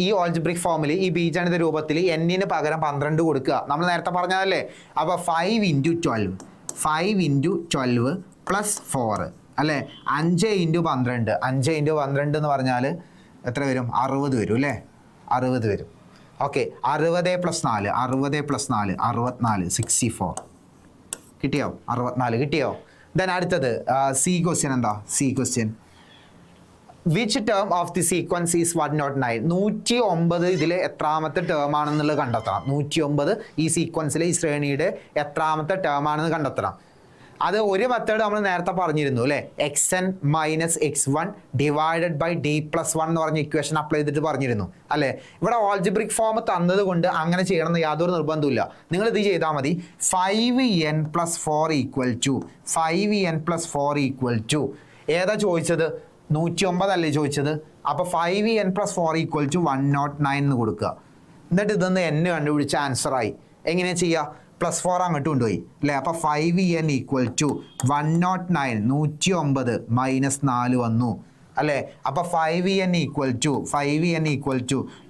ഈ ഓൾജിബ്രിക് ഫോമിൽ ഈ ബീജഗണിത രൂപത്തിൽ n-ന് പകരം 12 കൊടുക്കുക. നമ്മൾ നേരത്തെ പറഞ്ഞതല്ലേ? അപ്പോൾ 5 × 12 + 4 അല്ലേ? 5 × 12 5 × 12 എന്ന് പറഞ്ഞാൽ എത്ര വരും? 60 വരും അല്ലേ? 60 വരും. ഓക്കെ, 60 + 4 64 64 കിട്ടിയോ? 64 കിട്ടിയോ? ദെൻ അടുത്തത് സി ക്വസ്റ്റ്യൻ എന്താ? C question which term of the sequence is 109? 109 ഇതിൽ എത്രാമത്തെ ടേം ആണെന്നുള്ളത് കണ്ടെത്തണം. 109 ഈ സീക്വൻസിലെ ഈ ശ്രേണിയുടെ എത്രാമത്തെ ടേം ആണെന്ന് കണ്ടെത്തണം. അത് ഒരു മെത്തേഡ് നമ്മൾ നേരത്തെ പറഞ്ഞിരുന്നു അല്ലേ? xn - x1 / d + 1 എന്ന് പറഞ്ഞ ഇക്വേഷൻ അപ്ലൈ ചെയ്തിട്ട് പറഞ്ഞിരുന്നു അല്ലേ? ഇവിടെ ഓൾജിബ്രിക് ഫോം തന്നത് കൊണ്ട് അങ്ങനെ ചെയ്യണമെന്ന് യാതൊരു നിർബന്ധമില്ല. നിങ്ങൾ ഇത് ചെയ്താൽ മതി. 5n + 4 = ഏതാ ചോദിച്ചത്? 109 അല്ലേ ചോദിച്ചത്? അപ്പോൾ 5n + 4 = 109 എന്ന് കൊടുക്കുക. എന്നിട്ട് ഇതൊന്ന് n കണ്ടുപിടിച്ച ആൻസറായി. എങ്ങനെ ചെയ്യുക? +4 അങ്ങോട്ട് കൊണ്ടുപോയി അല്ലേ? അപ്പോൾ 5n = 109 109 - 4 വന്നു അല്ലേ? അപ്പോൾ 5n =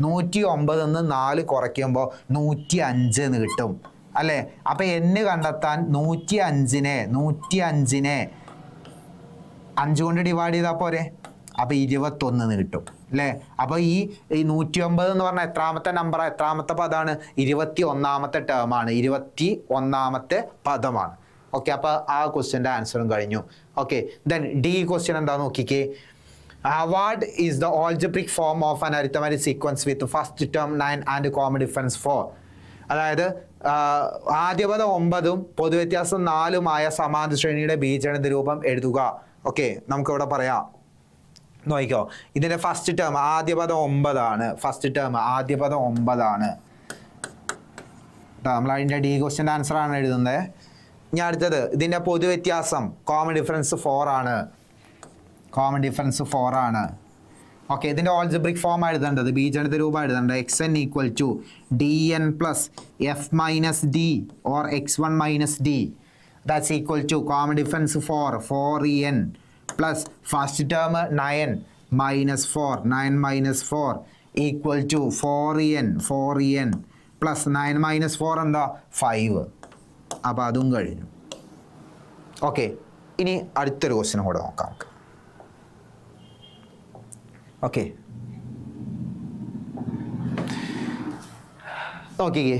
109 നിന്ന് 4 കുറയ്ക്കുമ്പോൾ 105 എന്ന് കിട്ടും അല്ലേ? അപ്പോൾ n കണ്ടെത്താൻ 105നെ 5 കൊണ്ട് ഡിവൈഡ് ചെയ്താൽ പോരെ? അപ്പോൾ 21 എന്ന് കിട്ടും അല്ലേ? അപ്പോൾ ഈ 109 എന്ന് പറഞ്ഞാൽ എത്രാമത്തെ നമ്പറാണ്? എത്രാമത്തെ പദമാണ്? 21ാമത്തെ ടേമാണ്, 21ാമത്തെ പദമാണ്. ഓക്കെ, അപ്പോൾ ആ ക്വസ്റ്റ്യൻ്റെ ആൻസറും കഴിഞ്ഞു. ഓക്കെ, ദെൻ ഡി ക്വസ്റ്റ്യൻ എന്താ നോക്കിക്കേ. What is the algebraic form of an arithmetic sequence with first term 9 and common difference 4? അതായത് ആദ്യപദം 9ഉം പൊതുവ്യത്യാസം 4ഉമായ സമാന്തര ശ്രേണിയുടെ ബീജഗണിത രൂപം എഴുതുക. ഓക്കെ, നമുക്കിവിടെ പറയാം. നോക്കിക്കോ, ഇതിൻ്റെ ഫസ്റ്റ് ടേം ആദ്യപദം 9 ആണ്. നമ്മൾ അതിൻ്റെ ഡി ക്വസ്റ്റ്യൻ്റെ ആൻസറാണ് എഴുതുന്നത്. ഇനി അടുത്തത് ഇതിൻ്റെ പൊതുവ്യത്യാസം കോമൺ ഡിഫറൻസ് 4 ആണ്. ഓക്കെ, ഇതിൻ്റെ ഓൾജിബ്രിക് ഫോം എഴുതേണ്ടത്, ബീജഗണിത രൂപം എഴുതേണ്ടത് xn = dn + f - d or x1 - d. That's equal to common difference 4n plus first term 9 - 4 equal to 4n plus 9 - 4 എന്താ? 5. അപ്പോൾ അതും കഴിഞ്ഞു. ഓക്കെ, ഇനി അടുത്തൊരു ക്വസ്റ്റ്യൻ കൂടെ നോക്കാം. ഓക്കെ, നോക്കിക്കേ.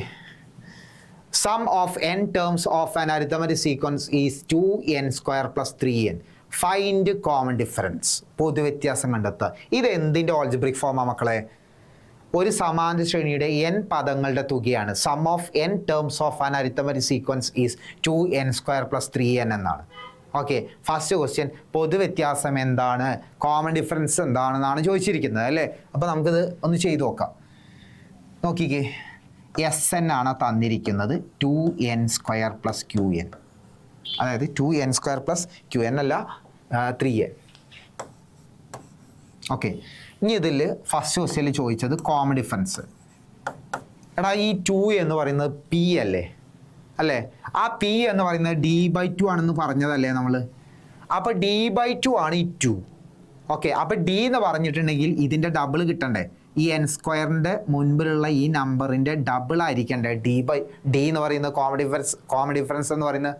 Sum of n terms of an arithmetic sequence is 2n² + 3n. Find common difference. പൊതുവ്യത്യാസം കണ്ടെത്തുക. ഇത് എന്തിൻ്റെ ഓൾജിബ്രിക് ഫോമാണ് മക്കളെ? ഒരു സമാന്തര ശ്രേണിയുടെ n പദങ്ങളുടെ തുകയാണ്. Sum of n terms of an arithmetic sequence is 2n² + 3n എന്നാണ്. ഓക്കെ, ഫസ്റ്റ് ക്വസ്റ്റ്യൻ പൊതുവ്യത്യാസം എന്താണ്, കോമൺ ഡിഫറൻസ് എന്താണെന്നാണ് ചോദിച്ചിരിക്കുന്നത് അല്ലേ? അപ്പോൾ നമുക്കിത് ഒന്ന് ചെയ്തു നോക്കാം. നോക്കിക്കേ, Sn ആണ് തന്നിരിക്കുന്നത്, 2n² + qn. അതായത് 2n² + qn അല്ല 3n. ഓക്കെ, ഇനി ഇതിൽ ഫസ്റ്റ് ക്വസ്റ്റ്യനിൽ ചോദിച്ചത് കോമൺ ഡിഫറൻസ്. എടാ, ഈ 2 എന്ന് പറയുന്നത് പി അല്ലേ? ആ പി എന്ന് പറയുന്നത് d/2 ആണെന്ന് പറഞ്ഞതല്ലേ നമ്മൾ? അപ്പോൾ d/2 ആണ് ഈ 2. ഓക്കെ, അപ്പോൾ d എന്ന് പറഞ്ഞിട്ടുണ്ടെങ്കിൽ ഇതിൻ്റെ ഡബിൾ കിട്ടണ്ടേ? ഈ n² മുൻപിലുള്ള ഈ നമ്പറിൻ്റെ ഡബിൾ ആയിരിക്കണ്ടേ d എന്ന് പറയുന്നത് കോമൺ ഡിഫറൻസ് എന്ന് പറയുന്നത്.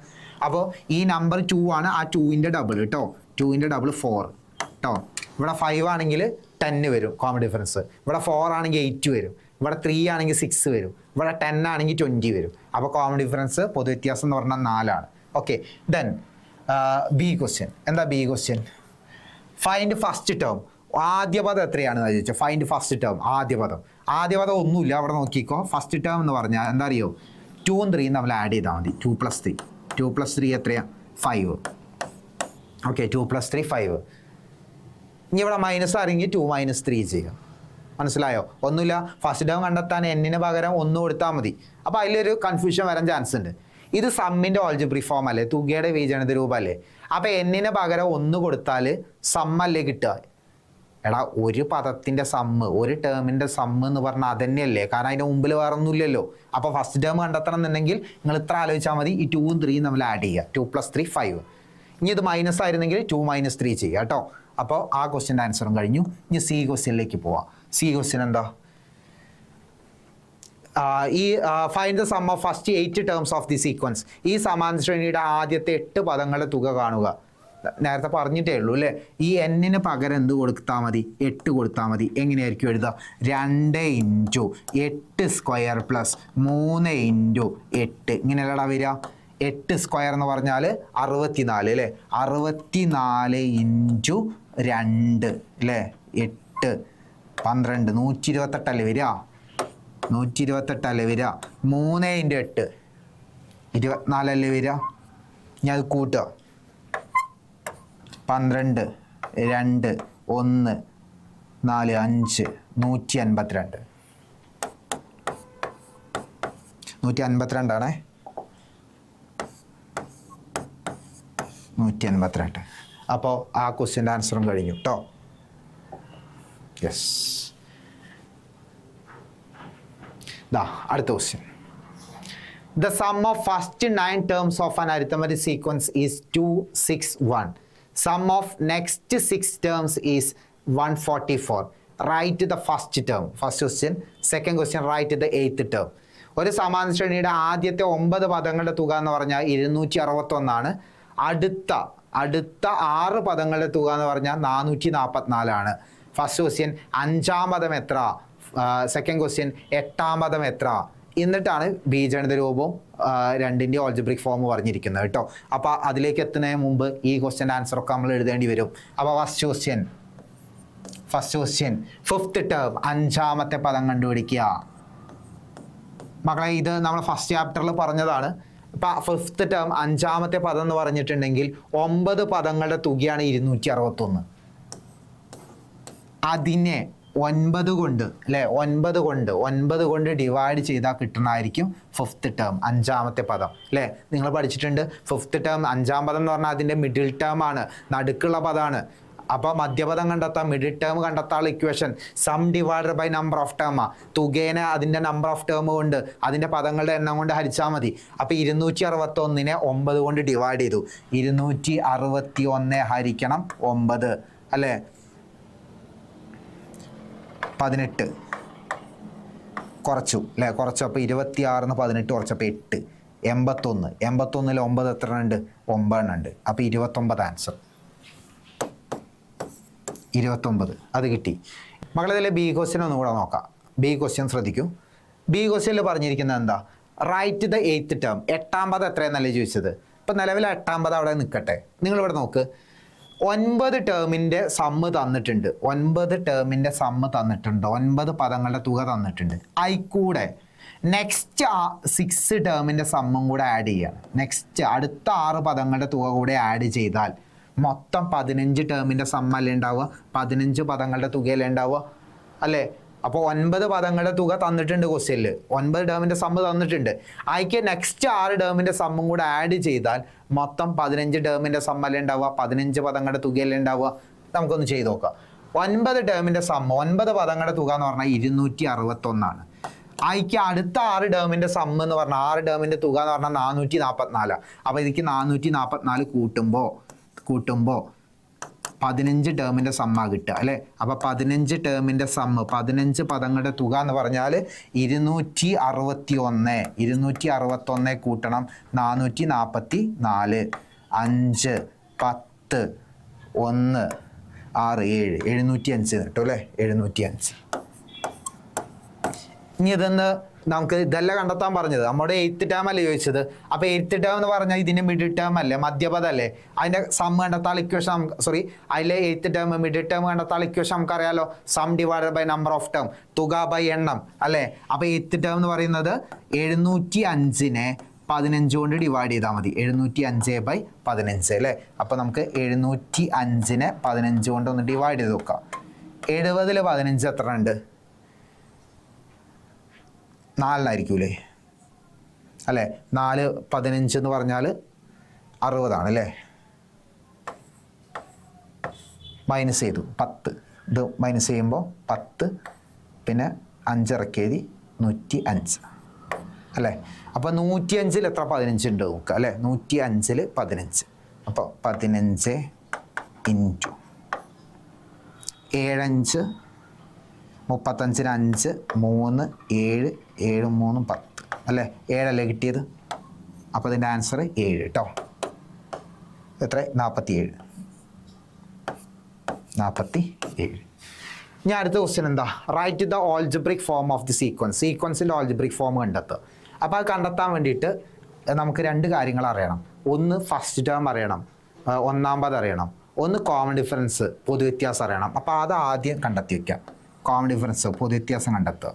അപ്പോൾ ഈ നമ്പർ 2 ആണ്, ആ 2ൻ്റെ ഡബിൾ കേട്ടോ. 2ൻ്റെ ഡബിൾ 4 കേട്ടോ. ഇവിടെ 5 ആണെങ്കിൽ 10 വരും കോമൺ ഡിഫറൻസ്. ഇവിടെ 4 ആണെങ്കിൽ 8 വരും. ഇവിടെ 3 ആണെങ്കിൽ 6 വരും. ഇവിടെ 10 ആണെങ്കിൽ 20 വരും. അപ്പോൾ കോമൺ ഡിഫറൻസ് പൊതുവ്യത്യാസം എന്ന് പറഞ്ഞാൽ 4 ആണ്. Okay, then B question. എന്താ B question? Find first term. ആദ്യ പദം എത്രയാണെന്ന് ചോദിച്ചാൽ ഫൈൻഡ് ഫസ്റ്റ് ടേം. ആദ്യ പദം ഒന്നുമില്ല. അവിടെ നോക്കിക്കോ, ഫസ്റ്റ് ടേം എന്ന് പറഞ്ഞാൽ എന്താ അറിയോ? 2ഉം 3ഉം നമ്മൾ ആഡ് ചെയ്താൽ മതി. 2 + 3 എത്രയാണ്? 5. ഓക്കെ, 2 + 3 5. ഇനി ഇവിടെ മൈനസ് ആണെങ്കിൽ 2 - 3 ചെയ്യുക. മനസ്സിലായോ? ഒന്നുമില്ല, ഫസ്റ്റ് ടേം കണ്ടെത്താൻ എന്നിന് പകരം 1 കൊടുത്താൽ മതി. അപ്പോൾ അതിലൊരു കൺഫ്യൂഷൻ വരാൻ ചാൻസ് ഉണ്ട്. ഇത് സമ്മിൻ്റെ ഓൾജിബ്രിക് ഫോം അല്ലേ, തുകയുടെ ബീജഗണിത രൂപമല്ലേ. അപ്പോൾ എന്നിന് പകരം 1 കൊടുത്താൽ സമ്മല്ലേ കിട്ടുക. എടാ, ഒരു പദത്തിൻ്റെ സമ്മ്, ഒരു ടേമിൻ്റെ സമ്മ് എന്ന് പറഞ്ഞാൽ അതന്നെയല്ലേ, കാരണം അതിൻ്റെ മുമ്പിൽ വേറെ ഒന്നുമില്ലല്ലോ. അപ്പോൾ ഫസ്റ്റ് ടേം കണ്ടെത്തണം എന്നുണ്ടെങ്കിൽ നിങ്ങൾ ഇത്ര ആലോചിച്ചാൽ മതി, ഈ 2 ഉം 3 ഉം നമ്മൾ ആഡ് ചെയ്യുക. 2 + 3 5. ഇനി ഇത് മൈനസ് ആയിരുന്നെങ്കിൽ 2 - 3 ചെയ്യുക കേട്ടോ. അപ്പോൾ ആ ക്വസ്റ്റ്യൻ്റെ ആൻസറും കഴിഞ്ഞു. ഇനി സി ക്വസ്റ്റ്യനിലേക്ക് പോവാം. സി ക്വസ്റ്റ്യൻ എന്താ? ഈ find the sum of first 8 terms of the sequence. ഈ സമാന്തര ശ്രേണിയുടെ ആദ്യത്തെ 8 പദങ്ങളുടെ തുക കാണുക. നേരത്തെ പറഞ്ഞിട്ടേ ഉള്ളൂ അല്ലേ. ഈ എന്നിന് പകരം എന്ത് കൊടുത്താൽ മതി? 8 കൊടുത്താൽ മതി. എങ്ങനെയായിരിക്കും എഴുതുക? 2 × 8² + 3 × 8. ഇങ്ങനെയല്ലടാ വരിക. 8 സ്ക്വയർ എന്ന് പറഞ്ഞാൽ 64 അല്ലേ. 64 × 2 അല്ലേ. 8 12 128 അല്ലേ വരിക. 128 അല്ലേ വരിക. 3 × 8 24 അല്ലേ വരിക. ഞാൻ അത് കൂട്ടുക. 12 2 1 4 5 152. 152 ആണേ. 152. അപ്പോൾ ആ ക്വസ്റ്റ്യൻ്റെ ആൻസറും കഴിഞ്ഞു കേട്ടോ. യെസ്. അടുത്ത question. The sum of first 9 terms of an arithmetic sequence is 2 6 1. Sum of next 6 terms is 144. Write the first term. First question. Second question, write the 8th term. ഒരു സമാന്തര ശ്രേണിയുടെ ആദ്യത്തെ 9 പദങ്ങളുടെ തുക എന്ന് പറഞ്ഞാൽ 261 ആണ്. അടുത്ത 6 പദങ്ങളുടെ തുക എന്ന് പറഞ്ഞാൽ 444 ആണ്. ഫസ്റ്റ് ക്വസ്റ്റ്യൻ 5-ാം പദം എത്ര? സെക്കൻഡ് ക്വസ്റ്റ്യൻ 8-ാം പദം എത്ര? എന്നിട്ടാണ് ബീജഗണിത രൂപവും 2ൻ്റെ ഓൾജിബ്രിക് ഫോം പറഞ്ഞിരിക്കുന്നത് കേട്ടോ. അപ്പോൾ അതിലേക്ക് എത്തുന്നതിന് മുമ്പ് ഈ ക്വസ്റ്റ്യൻ്റെ ആൻസറൊക്കെ നമ്മൾ എഴുതേണ്ടി വരും. അപ്പോൾ ഫസ്റ്റ് ക്വസ്റ്റ്യൻ 5th ടേം 5-ാമത്തെ പദം കണ്ടുപിടിക്കുക. മക്കളെ, ഇത് നമ്മൾ ഫസ്റ്റ് ചാപ്റ്ററിൽ പറഞ്ഞതാണ്. ഇപ്പം 5th ടേം 5-ാമത്തെ പദം എന്ന് പറഞ്ഞിട്ടുണ്ടെങ്കിൽ 9 പദങ്ങളുടെ തുകയാണ് 261. അതിനെ 9 കൊണ്ട് അല്ലേ, 9 കൊണ്ട് ഡിവൈഡ് ചെയ്താൽ കിട്ടുന്നതായിരിക്കും 5th ടേം 5-ാമത്തെ പദം അല്ലേ. നിങ്ങൾ പഠിച്ചിട്ടുണ്ട് 5th ടേം 5-ാം പദം എന്ന് പറഞ്ഞാൽ അതിൻ്റെ മിഡിൽ ടേം ആണ്, നടുക്കുള്ള പദമാണ്. അപ്പോൾ മധ്യപദം കണ്ടെത്താം, മിഡിൽ ടേം കണ്ടെത്താനുള്ള equation sum divided by number of term. തുകേനെ അതിൻ്റെ നമ്പർ ഓഫ് ടേം കൊണ്ട്, അതിൻ്റെ പദങ്ങളുടെ എണ്ണം കൊണ്ട് ഹരിച്ചാൽ മതി. അപ്പോൾ 261നെ 9 കൊണ്ട് ഡിവൈഡ് ചെയ്തു. 261 ഹരിക്കണം 9 അല്ലേ. 18 കുറച്ചു അല്ലേ, കുറച്ചപ്പോൾ 26 18 കുറച്ചപ്പോൾ 8. 81. 81ൽ 9 എത്ര ഉണ്ട്? 9 ഉണ്ട്. അപ്പോൾ 29 ആൻസർ. 29 അത് കിട്ടി. മക്കളതിലെ ബി ക്വസ്റ്റ്യൻ ഒന്നുകൂടെ നോക്കാം. ബി ക്വസ്റ്റ്യൻ ശ്രദ്ധിക്കൂ. ബി ക്വസ്റ്റ്യനിൽ പറഞ്ഞിരിക്കുന്നത് എന്താ? Write the 8th term. 8-ാം പദം എത്രയെന്നല്ലേ ചോദിച്ചത്. ഇപ്പം നിലവിൽ 8-ാം പദം അവിടെ നിൽക്കട്ടെ. നിങ്ങളിവിടെ നോക്ക്. 9 ടേമിൻ്റെ സമ്മ് തന്നിട്ടുണ്ട്. 9 ടേമിൻ്റെ സമ്മ് തന്നിട്ടുണ്ട്. 9 പദങ്ങളുടെ തുക തന്നിട്ടുണ്ട്. അതിൽക്കൂടെ നെക്സ്റ്റ് 6 ടേമിൻ്റെ സമ്മും കൂടെ ആഡ് ചെയ്യണം. നെക്സ്റ്റ് അടുത്ത 6 പദങ്ങളുടെ തുക കൂടെ ആഡ് ചെയ്താൽ മൊത്തം 15 ടേമിൻ്റെ സമ്മല്ലേ ഉണ്ടാവുക. 15 പദങ്ങളുടെ തുകയല്ലേ ഉണ്ടാവുക അല്ലേ. അപ്പോൾ 9 പദങ്ങളുടെ തുക തന്നിട്ടുണ്ട് ക്വസ്റ്റ്യനിൽ. 9 ടേമിൻ്റെ സമ്മ് തന്നിട്ടുണ്ട്. അതിക്ക് നെക്സ്റ്റ് 6 ടേമിൻ്റെ സമ്മും കൂടെ ആഡ് ചെയ്താൽ മൊത്തം 15 ടേമിൻ്റെ സമ്മല്ലേ ഉണ്ടാവുക. 15 പദങ്ങളുടെ തുകയല്ലേ ഉണ്ടാവുക. നമുക്കൊന്ന് ചെയ്ത് നോക്കാം. 9 ടേമിൻ്റെ സമ്മ്, 9 പദങ്ങളുടെ തുക എന്ന് പറഞ്ഞാൽ 261 ആണ്. അതിക്ക് അടുത്ത 6 ടേമിൻ്റെ സമ്മ് എന്ന് പറഞ്ഞാൽ 6 ടേമിൻ്റെ തുക എന്ന് പറഞ്ഞാൽ 444. അപ്പോൾ ഇതിക്ക് 444 കൂട്ടുമ്പോൾ 15 ടേമിൻ്റെ സമ്മാ കിട്ടുക അല്ലേ. അപ്പോൾ 15 ടേമിൻ്റെ സമ്മ്, 15 പദങ്ങളുടെ തുക എന്ന് പറഞ്ഞാൽ 261. 261 കൂട്ടണം 444. 5 10 1 6 7 705 കിട്ടും അല്ലേ. 705. ഇനി ഇതെന്ന് നമുക്ക് ഇതെല്ലാം കണ്ടെത്താൻ പറഞ്ഞത്. നമ്മുടെ 8th ടേം അല്ലേ ചോദിച്ചത്. അപ്പോൾ 8th ടേം എന്ന് പറഞ്ഞാൽ ഇതിൻ്റെ മിഡിൽ ടേം അല്ലേ, മധ്യപദം അല്ലേ. അതിൻ്റെ സം കണ്ടെത്താൻ ഇക്വേഷൻ അതിലെ 8th ടേം മിഡിൽ ടേം കണ്ടെത്താൻ ഇക്വേഷൻ നമുക്കറിയാലോ. Sum divided by number of term, തുക ബൈ എണ്ണം അല്ലേ. അപ്പോൾ 8th ടേം എന്ന് പറയുന്നത് 705നെ 15 കൊണ്ട് ഡിവൈഡ് ചെയ്താൽ മതി. 705/15 അല്ലേ. അപ്പോൾ നമുക്ക് 705നെ 15 കൊണ്ട് ഒന്ന് ഡിവൈഡ് ചെയ്ത് നോക്കാം. 70-ൽ 15 എത്ര ഉണ്ട്? 4-ആയിരിക്കൂലേ അല്ലേ. 4 15 എന്ന് പറഞ്ഞാൽ 60 അല്ലേ. മൈനസ് ചെയ്തു 10, ഇത് മൈനസ് ചെയ്യുമ്പോൾ 10, പിന്നെ 5 ഇറക്കിയത് 105 അല്ലേ. അപ്പോൾ 105-ൽ എത്ര 15 ഉണ്ട് നോക്കുക അല്ലേ. 105-ൽ 15. അപ്പോൾ 15 ഇൻറ്റു 7 5 35-ന് 5 3 7 7 3 10 അല്ലേ. 7 അല്ലേ കിട്ടിയത്. അപ്പോൾ ഇതിൻ്റെ ആൻസർ 7 കേട്ടോ. എത്ര? 47. ഞാൻ അടുത്ത ക്വസ്റ്റ്യൻ എന്താ? Write the algebraic form of the sequence. സീക്വൻസിൻ്റെ ഓൾജിബ്രിക് ഫോം കണ്ടെത്തുക. അപ്പോൾ അത് കണ്ടെത്താൻ വേണ്ടിയിട്ട് നമുക്ക് 2 കാര്യങ്ങൾ അറിയണം. ഒന്ന് ഫസ്റ്റ് ടേം അറിയണം, ഒന്നാം പദം അറിയണം. ഒന്ന് കോമൺ ഡിഫറൻസ്, പൊതുവ്യത്യാസം അറിയണം. അപ്പോൾ അത് ആദ്യം കണ്ടെത്തി വയ്ക്കാം. കോമൺ ഡിഫറൻസ്, പൊതുവ്യത്യാസം കണ്ടെത്തുക.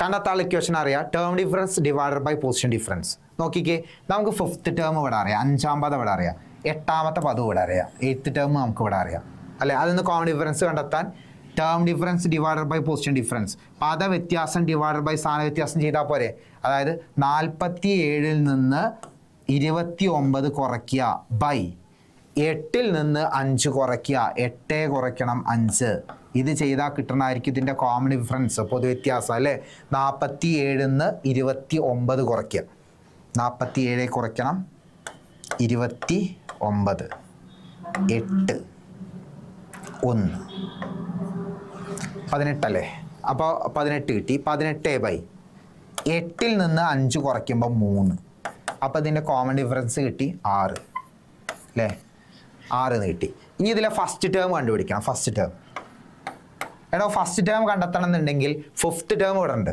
കണ്ടെത്താനുള്ള ഇക്വേഷൻ അറിയാം. Term difference divided by position difference. നോക്കിക്കേ, നമുക്ക് 5th ടേം ഇവിടെ അറിയാം, 5ാം പദം ഇവിടെ അറിയാം, 8ാമത്തെ പദം ഇവിടെ അറിയാം, 8th ടേം നമുക്ക് ഇവിടെ അറിയാം അല്ലേ. അതിൽ കോമൺ ഡിഫറൻസ് കണ്ടെത്താൻ term difference divided by position difference, പദ വ്യത്യാസം ഡിവൈഡഡ് ബൈ സ്ഥാന വ്യത്യാസം ചെയ്താൽ പോരെ. അതായത് 47-ൽ നിന്ന് 29 കുറയ്ക്കുക ബൈ 8-ൽ നിന്ന് 5 കുറയ്ക്കുക. 8 കുറയ്ക്കണം 5. ഇത് ചെയ്താൽ കിട്ടണമായിരിക്കും ഇതിൻ്റെ കോമൺ ഡിഫറൻസ്, പൊതുവ്യത്യാസം അല്ലേ. 47-ൽ നിന്ന് 29 കുറയ്ക്കുക. 47 കുറയ്ക്കണം 29, 8 1 18 അല്ലേ. അപ്പോൾ 18 കിട്ടി. 18/8-ൽ നിന്ന് 5 കുറയ്ക്കുമ്പോൾ 3. അപ്പോൾ ഇതിൻ്റെ കോമൺ ഡിഫറൻസ് കിട്ടി 6 അല്ലേ. 6 കിട്ടി. ഇനി ഇതിലെ ഫസ്റ്റ് ടേം കണ്ടുപിടിക്കണം. ഫസ്റ്റ് ടേം എടോ, ഫസ്റ്റ് ടേം കണ്ടെത്തണം എന്നുണ്ടെങ്കിൽ 5th ടേം ഇവിടെ ഉണ്ട്.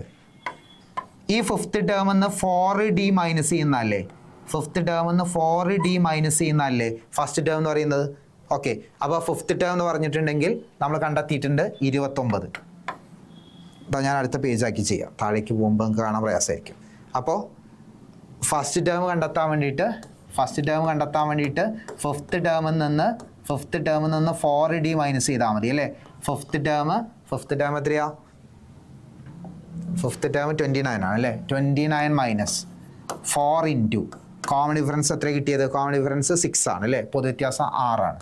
ഈ 5th ടേമിൽ നിന്ന് 4D മൈനസ് ചെയ്യുന്നതല്ലേ. 5th ടേമിൽ നിന്ന് 4D മൈനസ് ചെയ്യുന്നതല്ലേ ഫസ്റ്റ് ടേം എന്ന് പറയുന്നത്. ഓക്കെ, അപ്പോൾ 5th ടേം എന്ന് പറഞ്ഞിട്ടുണ്ടെങ്കിൽ നമ്മൾ കണ്ടെത്തിയിട്ടുണ്ട് 29. അപ്പോൾ ഞാൻ അടുത്ത പേജാക്കി ചെയ്യാം. താഴേക്ക് പോകുമ്പോൾ നമുക്ക് കാണാൻ പ്രയാസമായിരിക്കും. അപ്പോൾ ഫസ്റ്റ് ടേം കണ്ടെത്താൻ വേണ്ടിയിട്ട് 5th ടേമിൽ നിന്ന് 4D മൈനസ് ചെയ്താൽ മതി അല്ലേ. 5th ടേം എത്രയാ? 5th ടേം 29 ആണ് അല്ലേ. 29 മൈനസ് 4 ഇൻറ്റു കോമൺ ഡിഫറൻസ് എത്ര കിട്ടിയത്? കോമൺ ഡിഫറൻസ് 6 ആണ് അല്ലേ. പൊതുവ്യത്യാസം 6 ആണ്.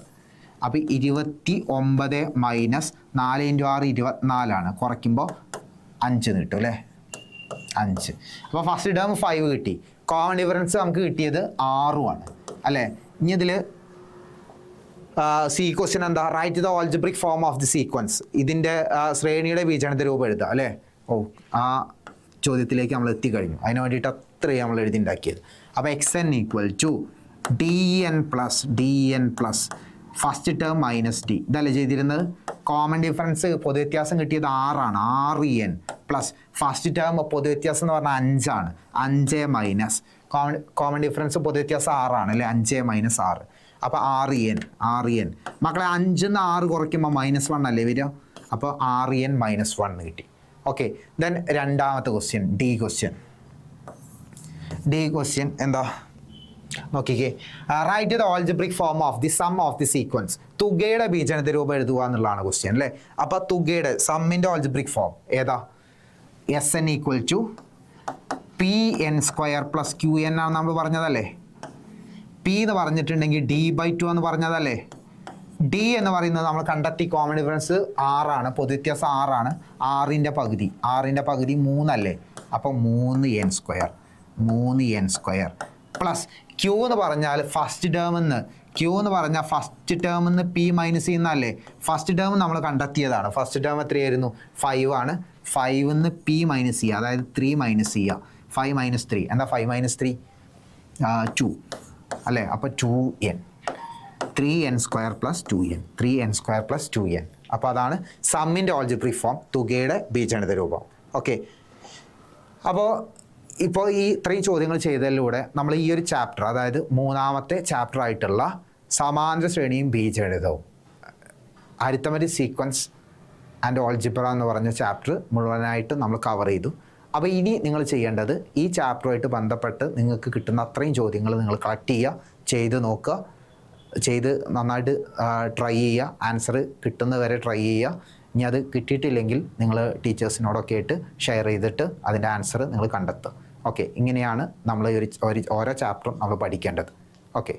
അപ്പോൾ 29 മൈനസ് 4 ഇൻറ്റു 6 24 കുറയ്ക്കുമ്പോൾ 5 കിട്ടും അല്ലേ. 5. അപ്പോൾ ഫസ്റ്റ് ടേം 5 കിട്ടി. കോമൺ ഡിഫറൻസ് നമുക്ക് കിട്ടിയത് 6 അല്ലേ. ഇനി ഇതിൽ സി ക്വസ്റ്റ്യൻ എന്താ? Write the algebraic form of the sequence. ഇതിൻ്റെ ശ്രേണിയുടെ ബീജഗണിത രൂപം എഴുതുക അല്ലേ. ആ ചോദ്യത്തിലേക്ക് നമ്മൾ എത്തിക്കഴിഞ്ഞു. അതിന് വേണ്ടിയിട്ട് അത്രയും നമ്മൾ എഴുതിണ്ടാക്കിയത്. അപ്പോൾ XN = DN plus first term minus D. ഇതല്ലേ ചെയ്തിരുന്നത്. കോമൺ ഡിഫറൻസ് പൊതുവ്യത്യാസം കിട്ടിയത് 6 6n പ്ലസ് ഫസ്റ്റ് ടേം പൊതുവ്യത്യാസം എന്ന് പറഞ്ഞാൽ 5 5 മൈനസ് കോമൺ ഡിഫറൻസ് പൊതുവ്യത്യാസം 6 അല്ലേ. 5 മൈനസ് 6. അപ്പോൾ 6n മക്കളെ. 5-ന്ന് 6 കുറയ്ക്കുമ്പോൾ -1 അല്ലേ വരിക. അപ്പോൾ 6n - 1 കിട്ടി. ഓക്കെ, ദെൻ രണ്ടാമത്തെ ക്വസ്റ്റ്യൻ ഡി ക്വസ്റ്റ്യൻ എന്താ നോക്കിക്കേ. Right the algebraic form of the sum of the sequence. തുകയുടെ ബീജഗണിത രൂപം എഴുതുക എന്നുള്ളതാണ് ക്വസ്റ്റ്യൻ അല്ലേ. അപ്പോൾ തുകയുടെ സമ്മിൻ്റെ ഓൾജിബ്രിക് ഫോം ഏതാ? SN = PN² + QN ആണ് നമ്മൾ പറഞ്ഞതല്ലേ. P എന്ന് പറഞ്ഞിട്ടുണ്ടെങ്കിൽ D/2 എന്ന് പറഞ്ഞതല്ലേ. D എന്ന് പറയുന്നത് നമ്മൾ കണ്ടെത്തി കോമൺ ഡിഫറൻസ് 6 പൊതുവ്യത്യാസം 6. 6ൻ്റെ പകുതി 3 അല്ലേ. അപ്പോൾ 3n² പ്ലസ് Q എന്ന് പറഞ്ഞാൽ ഫസ്റ്റ് ടേമിൽ നിന്ന് P മൈനസ് ചെയ്യുന്നതല്ലേ. ഫസ്റ്റ് ടേം നമ്മൾ കണ്ടെത്തിയതാണ്. ഫസ്റ്റ് ടേം എത്രയായിരുന്നു? 5 ആണ്. 5-ന്ന് P മൈനസ് ചെയ്യുക, അതായത് 3 മൈനസ് ചെയ്യുക. 5 - 3 എന്താ? 5 - 3 2 അല്ലേ. അപ്പോൾ 2n 3n² + 2n. അപ്പോൾ അതാണ് സമ്മിൻ്റെ ഓൾജിബ്രിക് ഫോം, തുകയുടെ ബീജഗണിത രൂപം. ഓക്കെ, അപ്പോൾ ഇപ്പോൾ ഈ 3 ചോദ്യങ്ങൾ ചെയ്തതിലൂടെ നമ്മൾ ഈ ഒരു ചാപ്റ്റർ, അതായത് 3ാമത്തെ ചാപ്റ്റർ ആയിട്ടുള്ള സമാന്തര ശ്രേണിയും ബീജഗണിതവും, അരിത്തമെറ്റിക് സീക്വൻസ് ആൻഡ് ഓൾജിബ്ര എന്ന് പറഞ്ഞ ചാപ്റ്റർ മുഴുവനായിട്ട് നമ്മൾ കവർ ചെയ്തു. അപ്പോൾ ഇനി നിങ്ങൾ ചെയ്യേണ്ടത് ഈ ചാപ്റ്ററുമായിട്ട് ബന്ധപ്പെട്ട് നിങ്ങൾക്ക് കിട്ടുന്ന അത്രയും ചോദ്യങ്ങൾ നിങ്ങൾ കളക്ട് ചെയ്യുക, ചെയ്ത് നോക്കുക, ചെയ്ത് നന്നായിട്ട് ട്രൈ ചെയ്യുക, ആൻസർ കിട്ടുന്നവരെ ട്രൈ ചെയ്യുക. ഇനി അത് കിട്ടിയിട്ടില്ലെങ്കിൽ നിങ്ങൾ ടീച്ചേഴ്സിനോടൊക്കെ ആയിട്ട് ഷെയർ ചെയ്തിട്ട് അതിൻ്റെ ആൻസർ നിങ്ങൾ കണ്ടെത്തുക. ഓക്കെ, ഇങ്ങനെയാണ് നമ്മൾ ഓരോ ചാപ്റ്ററും നമ്മൾ പഠിക്കേണ്ടത്. ഓക്കെ.